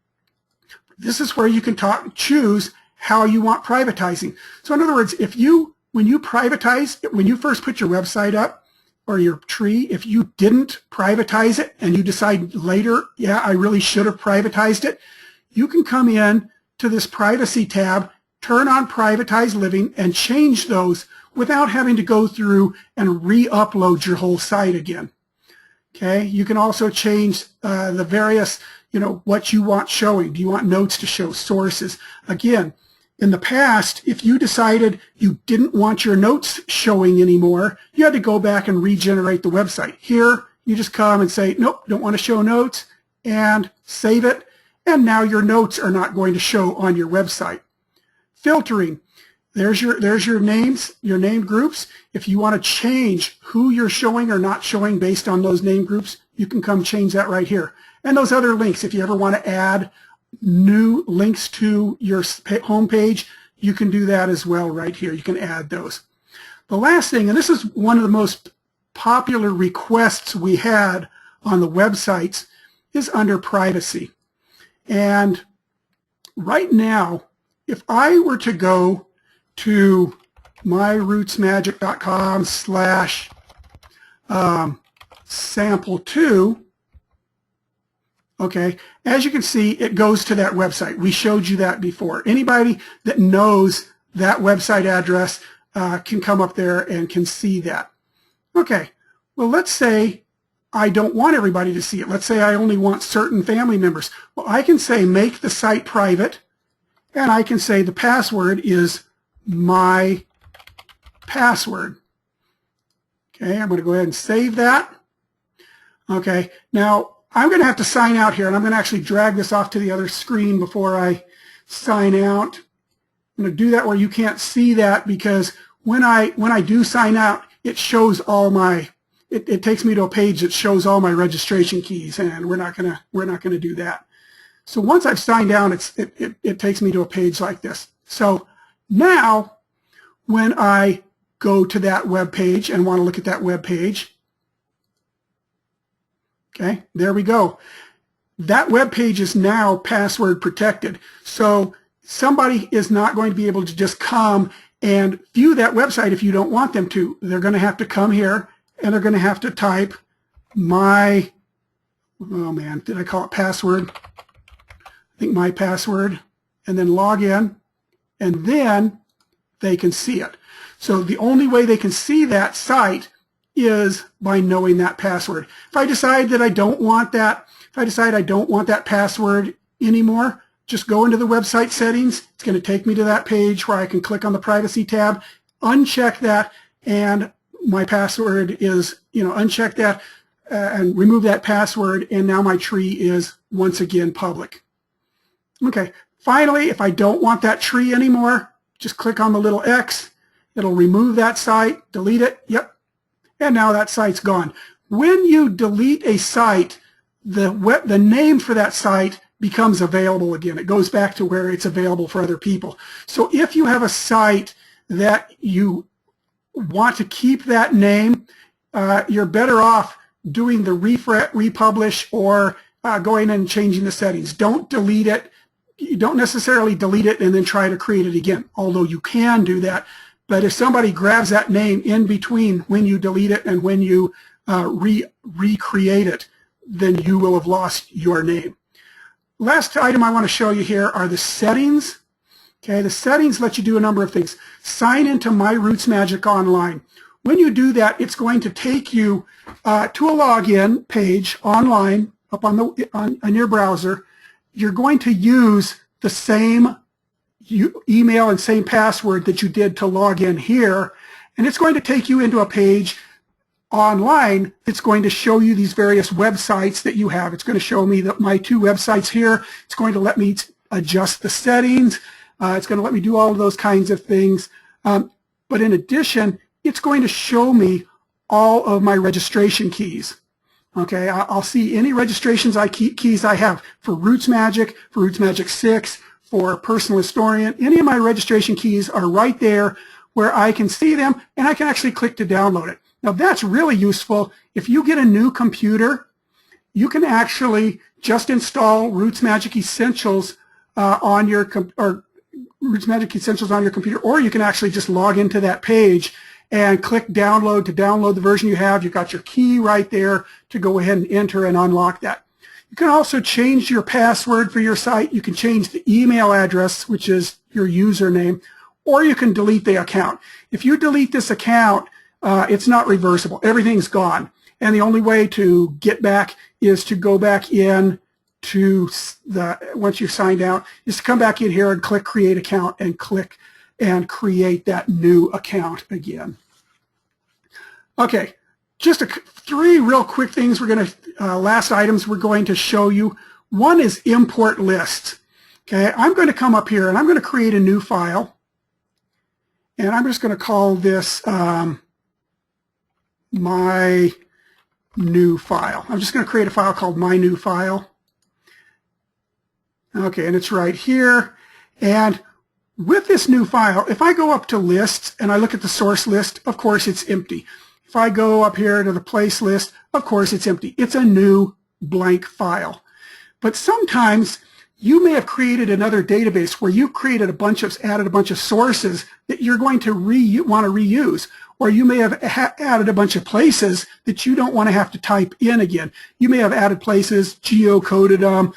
This is where you can choose how you want privatizing. So in other words, when you privatize, when you first put your website up or your tree, if you didn't privatize it and you decide later, yeah, I really should have privatized it, you can come in to this privacy tab, turn on Privatize Living, and change those without having to go through and re-upload your whole site again. Okay, you can also change the various, you know, what you want showing. Do you want notes to show, sources? Again, in the past, if you decided you didn't want your notes showing anymore, you had to go back and regenerate the website. Here, you just come and say, nope, don't want to show notes, and save it, and now your notes are not going to show on your website. Filtering. There's your names, your named groups. If you want to change who you're showing or not showing based on those name groups, you can come change that right here. And those other links, if you ever want to add new links to your home page, you can do that as well right here. You can add those. The last thing, and this is one of the most popular requests we had on the websites, is under privacy. And right now, if I were to go to myrootsmagic.com/sample2, okay, as you can see, it goes to that website. We showed you that before. Anybody that knows that website address can come up there and can see that. Okay, well, let's say I don't want everybody to see it. Let's say I only want certain family members. Well, I can say make the site private, and I can say the password is my password. Okay, I'm going to go ahead and save that. Okay, now I'm going to have to sign out here, and I'm going to actually drag this off to the other screen before I sign out. I'm going to do that where you can't see that, because when I do sign out, it shows all my, it takes me to a page that shows all my registration keys, and we're not going to do that. So once I've signed out, it takes me to a page like this. So now, when I go to that web page and want to look at that web page, okay, there we go. That web page is now password protected. So somebody is not going to be able to just come and view that website if you don't want them to. They're going to have to come here and they're going to have to type my, oh man, did I call it password? I think my password, and then log in, and then they can see it. So the only way they can see that site is by knowing that password. If I decide that I don't want that, password anymore, just go into the website settings. It's going to take me to that page where I can click on the privacy tab, uncheck that, and my password is, uncheck that and remove that password, and now my tree is once again public. Okay, finally, if I don't want that tree anymore, just click on the little X. It'll remove that site, delete it, yep, and now that site's gone. When you delete a site, the name for that site becomes available again. It goes back to where it's available for other people. So if you have a site that you want to keep that name, you're better off doing the republish or going and changing the settings. Don't delete it. You don't necessarily delete it and then try to create it again, although you can do that. But if somebody grabs that name in between when you delete it and when you recreate it, then you will have lost your name. Last item I want to show you here are the settings. Okay, the settings let you do a number of things. Sign into MyRootsMagic online. When you do that, it's going to take you to a login page online up on your browser. You're going to use the same email and same password that you did to log in here, and it's going to take you into a page online. It's going to show you these various websites that you have. It's going to show me my 2 websites here. It's going to let me adjust the settings. It's going to let me do all of those kinds of things. But in addition, it's going to show me all of my registration keys. Okay, I'll see any registrations keys I have for RootsMagic, for RootsMagic 6, for Personal Historian. Any of my registration keys are right there where I can see them, and I can actually click to download it. Now that's really useful. If you get a new computer, you can actually just install RootsMagic Essentials on your RootsMagic Essentials on your computer, or you can actually just log into that page and click download to download the version you have. You've got your key right there to go ahead and enter and unlock that. You can also change your password for your site. You can change the email address, which is your username, or you can delete the account. If you delete this account, it's not reversible. Everything's gone. And the only way to get back is to go back in to once you've signed out, is to come back in here and click Create Account and click and create that new account again. Okay, just 3 real quick things we're going to, last items we're going to show you. One is import lists. Okay, I'm going to come up here and I'm going to create a new file. And I'm just going to call this my new file. I'm just going to create a file called my new file. Okay, and it's right here. And with this new file, if I go up to lists and I look at the source list, of course it's empty. If I go up here to the place list, of course it's empty. It's a new blank file. But sometimes you may have created another database where you've created added a bunch of sources that you're going to want to reuse. Or you may have added a bunch of places that you don't want to have to type in again. You may have added places, geocoded them,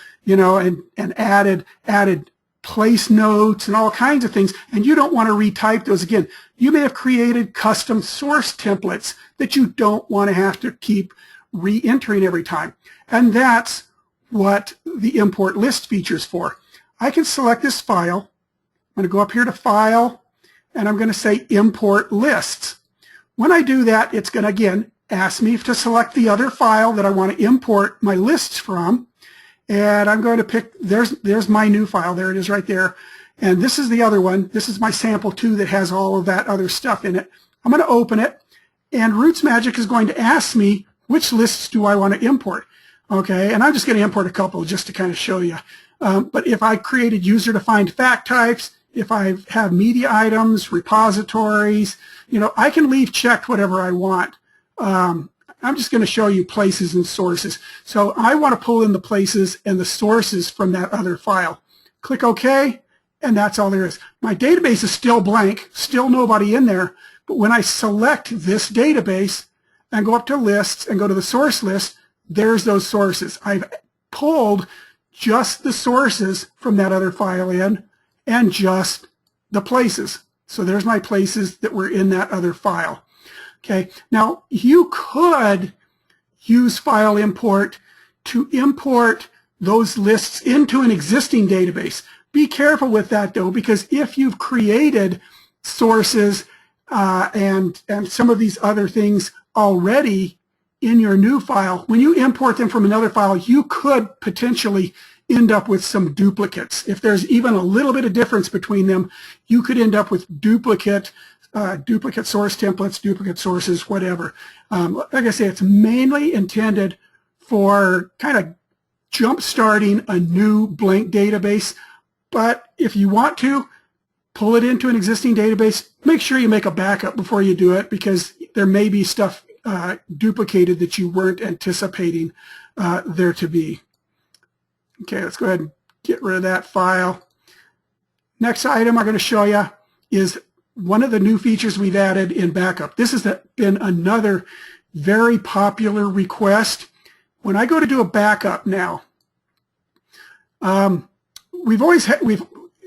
and added place notes and all kinds of things, and you don't want to retype those again. You may have created custom source templates that you don't want to have to keep re-entering every time. And that's what the import list feature is for. I can select this file. I'm going to go up here to File, and I'm going to say Import Lists. When I do that, it's going to, again, ask me to select the other file that I want to import my lists from. And I'm going to pick, there's my new file. There it is right there. And this is the other one. This is my sample 2 that has all of that other stuff in it. I'm going to open it. And RootsMagic is going to ask me, which lists do I want to import? Okay, and I'm just going to import a couple just to kind of show you. But if I created user-defined fact types, if I have media items, repositories, I can leave checked whatever I want. I'm just going to show you places and sources. So I want to pull in the places and the sources from that other file. Click OK, and that's all there is. My database is still blank, still nobody in there, but when I select this database and go up to lists and go to the source list, there's those sources. I've pulled just the sources from that other file in and just the places. So there's my places that were in that other file. Okay, now you could use file import to import those lists into an existing database. Be careful with that though, because if you've created sources and some of these other things already in your new file, when you import them from another file, you could potentially end up with some duplicates. If there's even a little bit of difference between them, you could end up with duplicate source templates, duplicate sources, whatever. Like I say, it's mainly intended for kind of jump-starting a new blank database. But if you want to pull it into an existing database, make sure you make a backup before you do it, because there may be stuff duplicated that you weren't anticipating there to be. Okay, let's go ahead and get rid of that file. Next item I'm going to show you is one of the new features we've added in backup. This has been another very popular request. When I go to do a backup now,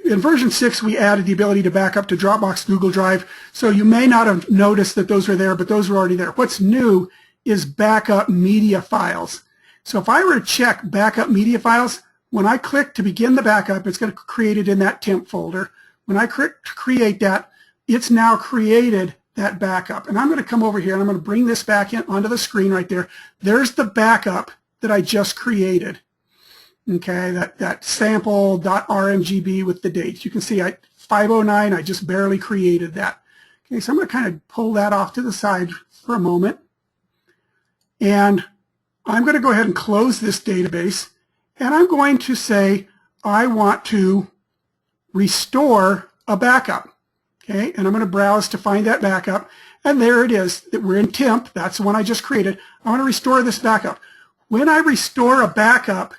in version 6, we added the ability to back up to Dropbox, Google Drive. So you may not have noticed that those were there, but those were already there. What's new is backup media files. So if I were to check backup media files, when I click to begin the backup, it's going to create it in that temp folder. When I click to create that, it's now created that backup. And I'm going to come over here and I'm going to bring this back in onto the screen right there. There's the backup that I just created. Okay, that sample.rmgb with the dates. You can see 509, I just barely created that. Okay, so I'm going to kind of pull that off to the side for a moment. And I'm going to go ahead and close this database. And I'm going to say I want to restore a backup. Okay, and I'm going to browse to find that backup. And there it is. We're in temp. That's the one I just created. I want to restore this backup. When I restore a backup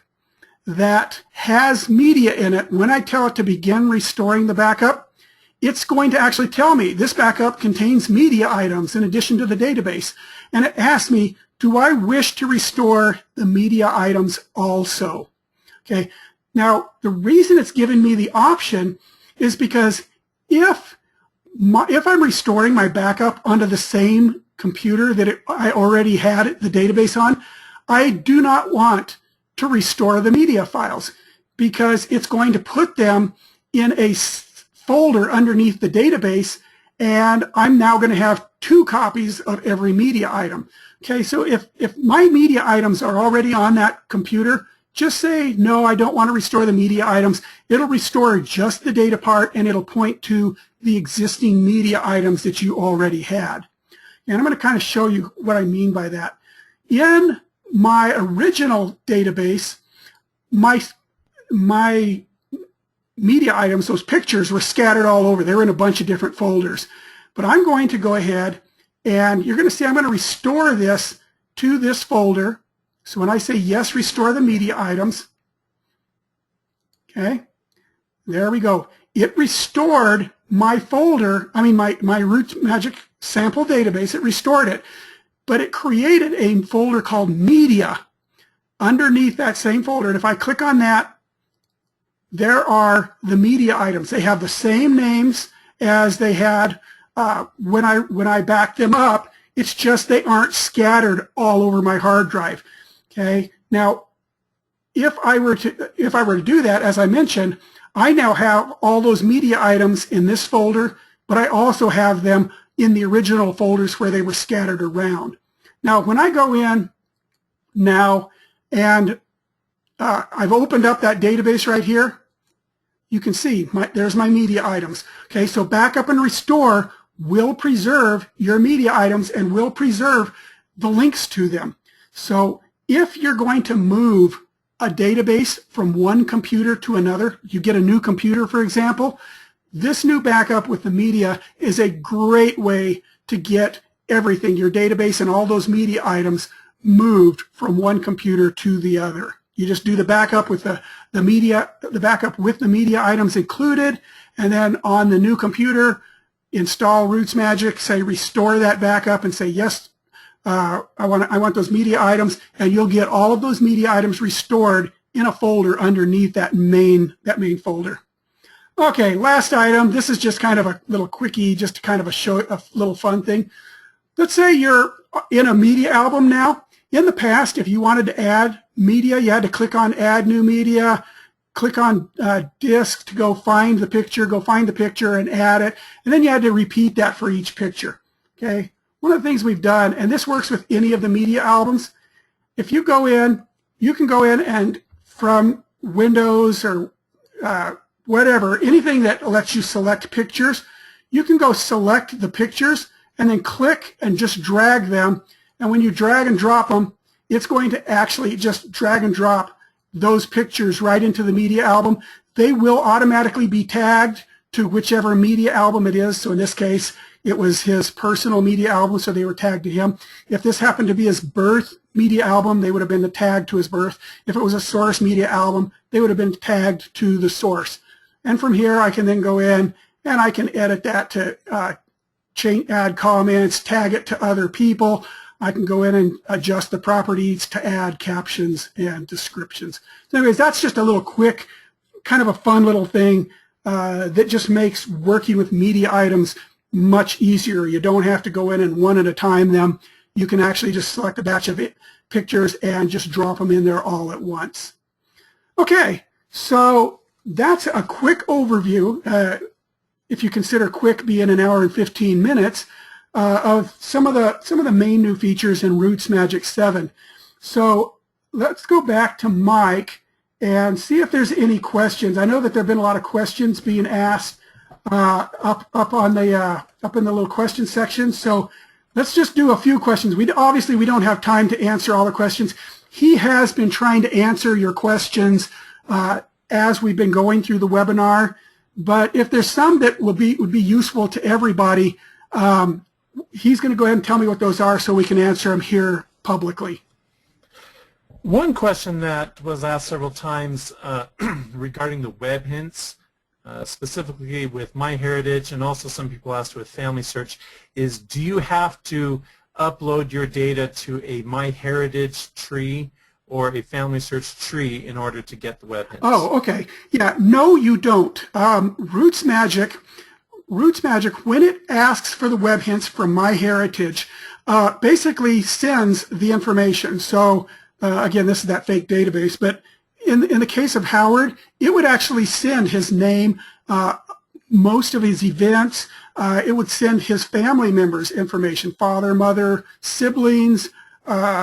that has media in it, when I tell it to begin restoring the backup, it's going to actually tell me this backup contains media items in addition to the database. And it asks me, do I wish to restore the media items also? Okay. Now, the reason it's giving me the option is because if I'm restoring my backup onto the same computer that I already had the database on, I do not want to restore the media files because it's going to put them in a folder underneath the database, and I'm now going to have 2 copies of every media item. Okay, so if my media items are already on that computer, just say, no, I don't want to restore the media items. It'll restore just the data part, and it'll point to the existing media items that you already had. And I'm going to kind of show you what I mean by that. In my original database, my media items, those pictures, were scattered all over. They're in a bunch of different folders. But I'm going to go ahead, and you're going to see I'm going to restore this to this folder. So when I say yes, restore the media items, okay, there we go. It restored my folder, my RootsMagic sample database. It restored it. But it created a folder called Media underneath that same folder. And if I click on that, there are the media items. They have the same names as they had when I backed them up. It's just they aren't scattered all over my hard drive. Okay. Now, if I were to do that, as I mentioned, I now have all those media items in this folder, but I also have them in the original folders where they were scattered around. Now, when I go in now and I've opened up that database right here, you can see there's my media items. Okay, so backup and restore will preserve your media items and will preserve the links to them. So if you're going to move a database from one computer to another, you get a new computer, for example, this new backup with the media is a great way to get everything, your database and all those media items, moved from one computer to the other. You just do the backup with the backup with the media items included, and then on the new computer, install RootsMagic, say restore that backup, and say yes, I want those media items, and you'll get all of those media items restored in a folder underneath that main folder. Okay, last item. This is just kind of a little quickie, just kind of a little fun thing. Let's say you're in a media album now. In the past, if you wanted to add media, you had to click on Add New Media, click on Disk to go find the picture and add it, and then you had to repeat that for each picture. Okay. One of the things we've done, and this works with any of the media albums, if you go in, you can go in and from Windows or whatever, anything that lets you select pictures, you can go select the pictures and then click and just drag them. And when you drag and drop them, it's going to actually just drag and drop those pictures right into the media album. They will automatically be tagged to whichever media album it is. So in this case, it was his personal media album, so they were tagged to him. If this happened to be his birth media album, they would have been tagged to his birth. If it was a source media album, they would have been tagged to the source. And from here, I can then go in and I can edit that to add comments, tag it to other people. I can go in and adjust the properties to add captions and descriptions. So anyways, that's just a little quick, kind of a fun little thing that just makes working with media items much easier. You don't have to go in and one at a time them. You can actually just select a batch of pictures and just drop them in there all at once. Okay, so that's a quick overview, if you consider quick being an hour and 15 minutes, of some of the main new features in RootsMagic 7. So let's go back to Mike and see if there's any questions. I know that there have been a lot of questions being asked up in the little question section. So let's just do a few questions. Obviously we don't have time to answer all the questions. He has been trying to answer your questions as we've been going through the webinar. But if there's some that would be useful to everybody, he's going to go ahead and tell me what those are so we can answer them here publicly. One question that was asked several times regarding the WebHints, specifically with MyHeritage, and also some people asked with FamilySearch, is do you have to upload your data to a MyHeritage tree or a FamilySearch tree in order to get the WebHints? Oh, okay. Yeah, no, you don't. RootsMagic, when it asks for the WebHints from MyHeritage, basically sends the information. So again, this is that fake database, but in the case of Howard, it would actually send his name, most of his events. It would send his family members' information, father, mother, siblings,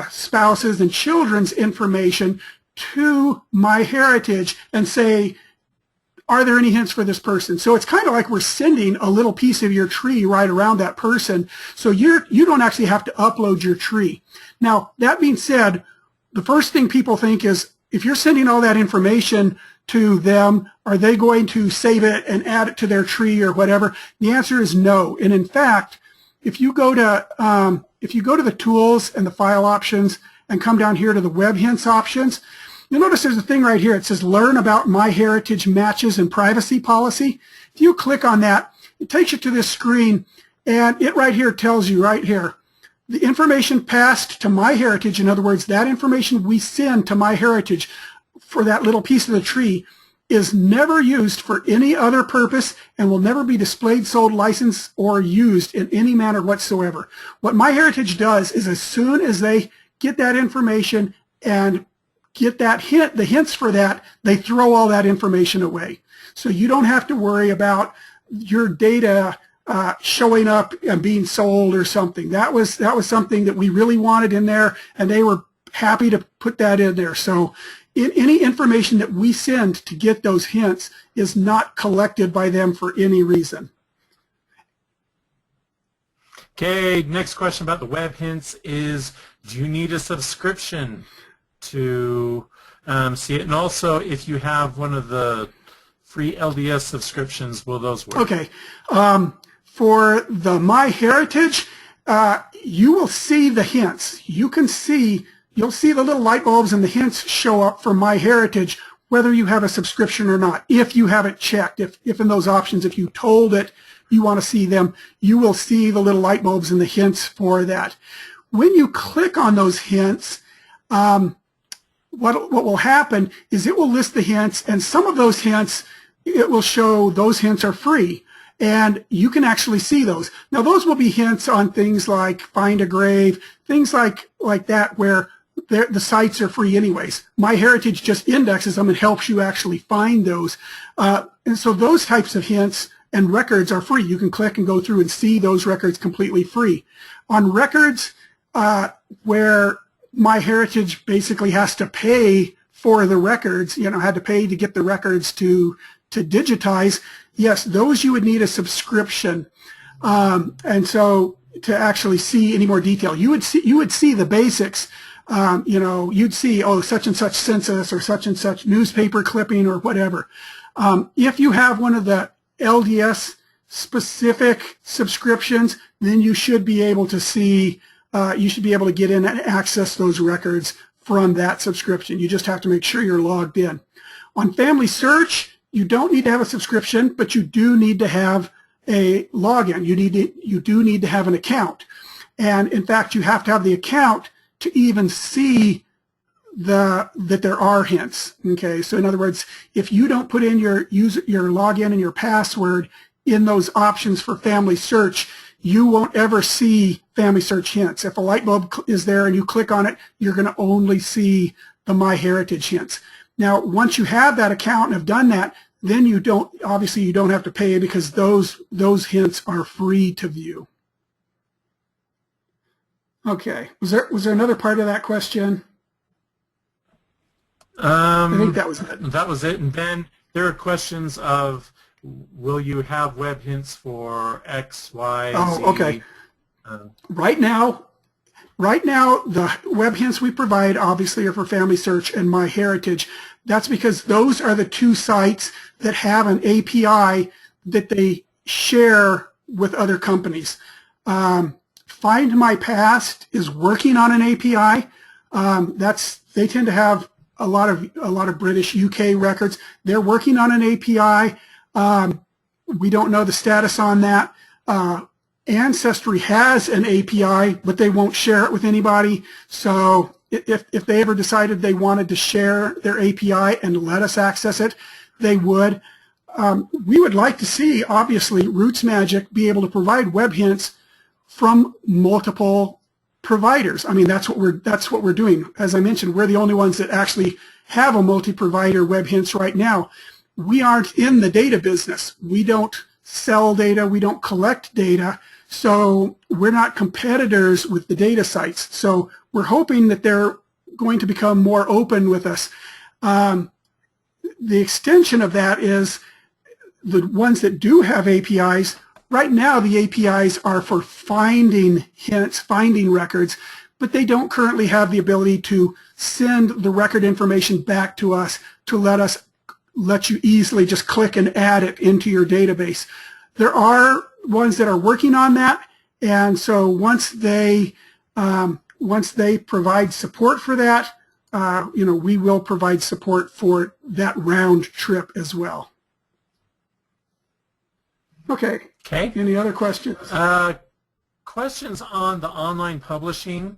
spouses, and children's information to MyHeritage and say, are there any hints for this person? So it's kind of like we're sending a little piece of your tree right around that person. So you don't actually have to upload your tree. Now, that being said, the first thing people think is, if you're sending all that information to them, are they going to save it and add it to their tree or whatever? The answer is no. And in fact, if you go to the tools and the file options and come down here to the WebHints options, you'll notice there's a thing right here. It says Learn About MyHeritage Matches and Privacy Policy. If you click on that, it takes you to this screen, and it right here tells you right here, the information passed to MyHeritage, in other words, that information we send to MyHeritage for that little piece of the tree, is never used for any other purpose and will never be displayed, sold, licensed, or used in any manner whatsoever. What MyHeritage does is as soon as they get that information and get that the hints for that, they throw all that information away. So you don't have to worry about your data showing up and being sold or something. That was something that we really wanted in there, and they were happy to put that in there. So any information that we send to get those hints is not collected by them for any reason. Okay, next question about the WebHints is, do you need a subscription to see it? And also, if you have one of the free LDS subscriptions, will those work? Okay. For the MyHeritage, you will see the hints. You'll see the little light bulbs and the hints show up for MyHeritage, whether you have a subscription or not. If you have it checked, if in those options, if you told it you want to see them, you will see the little light bulbs and the hints for that. When you click on those hints, what will happen is it will list the hints, and some of those hints, it will show those hints are free. And you can actually see those. Now, those will be hints on things like Find a Grave, things like that, where the sites are free anyways. MyHeritage just indexes them and helps you actually find those. And so those types of hints and records are free. You can click and go through and see those records completely free. On records where MyHeritage basically has to pay for the records, had to pay to get the records to digitize, yes, those you would need a subscription. And so to actually see any more detail, you would see the basics. You'd see, oh, such and such census or such and such newspaper clipping or whatever. If you have one of the LDS specific subscriptions, then you should be able to see, you should be able to get in and access those records from that subscription. You just have to make sure you're logged in. On FamilySearch, you don't need to have a subscription, but you do need to have a login. You do need to have an account. And in fact, you have to have the account to even see that there are hints. Okay, so in other words, if you don't put in your login and your password in those options for Family Search, you won't ever see Family Search hints. If a light bulb is there and you click on it, you're going to only see the MyHeritage hints. Now, once you have that account and have done that, then obviously you don't have to pay, because those hints are free to view. Okay, was there another part of that question? I think that was it. That was it. And then there are questions of, will you have WebHints for X, Y, Z? Oh, okay. Right now, the WebHints we provide obviously are for Family Search and MyHeritage. That's because those are the two sites that have an API that they share with other companies. Find My Past is working on an API. They tend to have a lot of British, UK records. They're working on an API. We don't know the status on that. Ancestry has an API, but they won't share it with anybody. So if they ever decided they wanted to share their API and let us access it, they would. We would like to see, obviously, RootsMagic be able to provide WebHints from multiple providers. I mean, that's what we're doing. As I mentioned, we're the only ones that actually have a multi-provider WebHints right now. We aren't in the data business. We don't sell data. We don't collect data. So we're not competitors with the data sites. So we're hoping that they're going to become more open with us. The extension of that is the ones that do have APIs. Right now, the APIs are for finding hints, finding records, but they don't currently have the ability to send the record information back to us to let you easily just click and add it into your database. There are ones that are working on that, and so once they provide support for that, we will provide support for that round trip as well. Okay. Okay. Any other questions? Questions on the online publishing.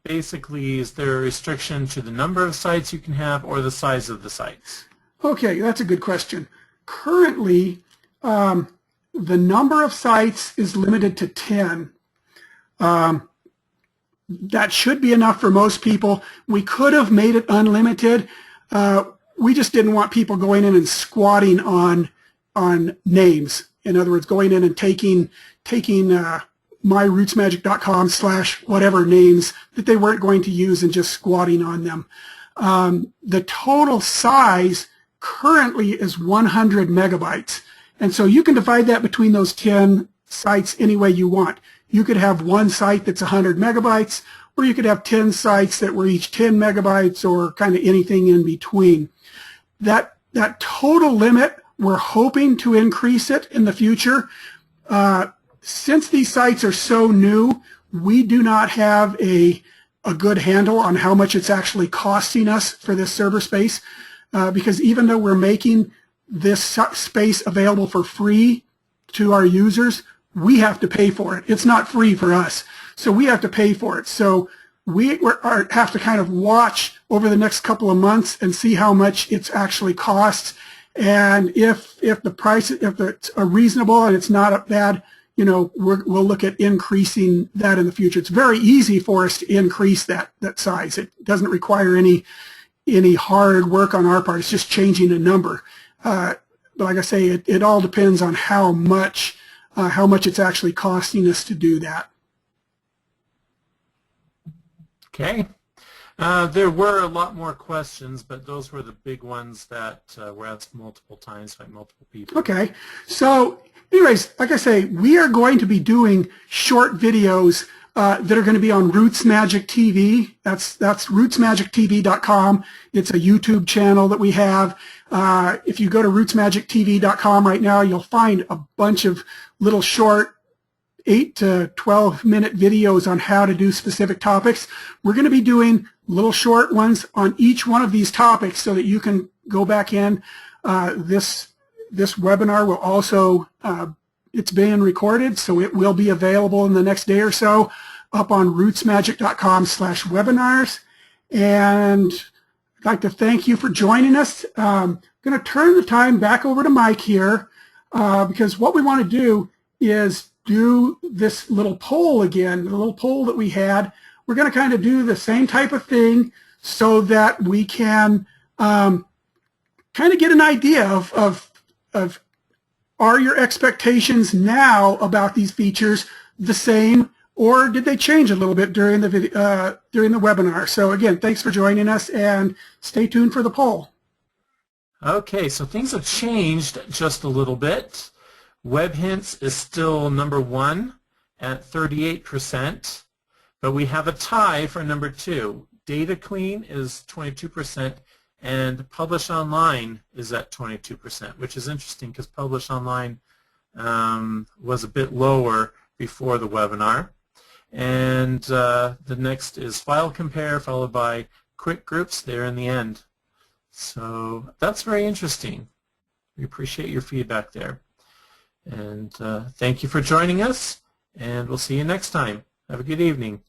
Basically, is there a restriction to the number of sites you can have or the size of the sites? Okay, that's a good question. Currently, the number of sites is limited to 10. That should be enough for most people. We could have made it unlimited. We just didn't want people going in and squatting on names. In other words, going in and taking MyRootsMagic.com/whatever names that they weren't going to use and just squatting on them. The total size currently is 100 megabytes. And so you can divide that between those 10 sites any way you want. You could have one site that's 100 megabytes, or you could have 10 sites that were each 10 megabytes, or kind of anything in between. That total limit, we're hoping to increase it in the future. Since these sites are so new, we do not have a good handle on how much it's actually costing us for this server space, because even though we're making this space available for free to our users, we have to pay for it. It's not free for us, so we have to pay for it. So we have to kind of watch over the next couple of months and see how much it's actually costs. And if it's reasonable and it's not bad, we'll look at increasing that in the future. It's very easy for us to increase that size. It doesn't require any hard work on our part. It's just changing a number. But like I say, it all depends on how much it's actually costing us to do that. Okay. There were a lot more questions, but those were the big ones that were asked multiple times by multiple people. Okay. So anyways, like I say, we are going to be doing short videos that are going to be on RootsMagic TV. That's RootsMagicTV.com. It's a YouTube channel that we have. If you go to RootsMagicTV.com right now, you'll find a bunch of little short 8 to 12 minute videos on how to do specific topics. We're going to be doing little short ones on each one of these topics so that you can go back in. This webinar will also, it's being recorded, so it will be available in the next day or so up on rootsmagic.com/webinars. And I'd like to thank you for joining us. I'm going to turn the time back over to Mike here because what we want to do is do this little poll again, the little poll that we had. We're going to kind of do the same type of thing so that we can kind of get an idea of are your expectations now about these features the same, or did they change a little bit during the webinar? So again, thanks for joining us, and stay tuned for the poll. Okay, so things have changed just a little bit. WebHints is still number 1 at 38%, but we have a tie for number 2. DataClean is 22%, and Publish Online is at 22%, which is interesting because Publish Online was a bit lower before the webinar. And the next is File Compare, followed by QuickGroups there in the end. So that's very interesting. We appreciate your feedback there. And thank you for joining us, and we'll see you next time. Have a good evening.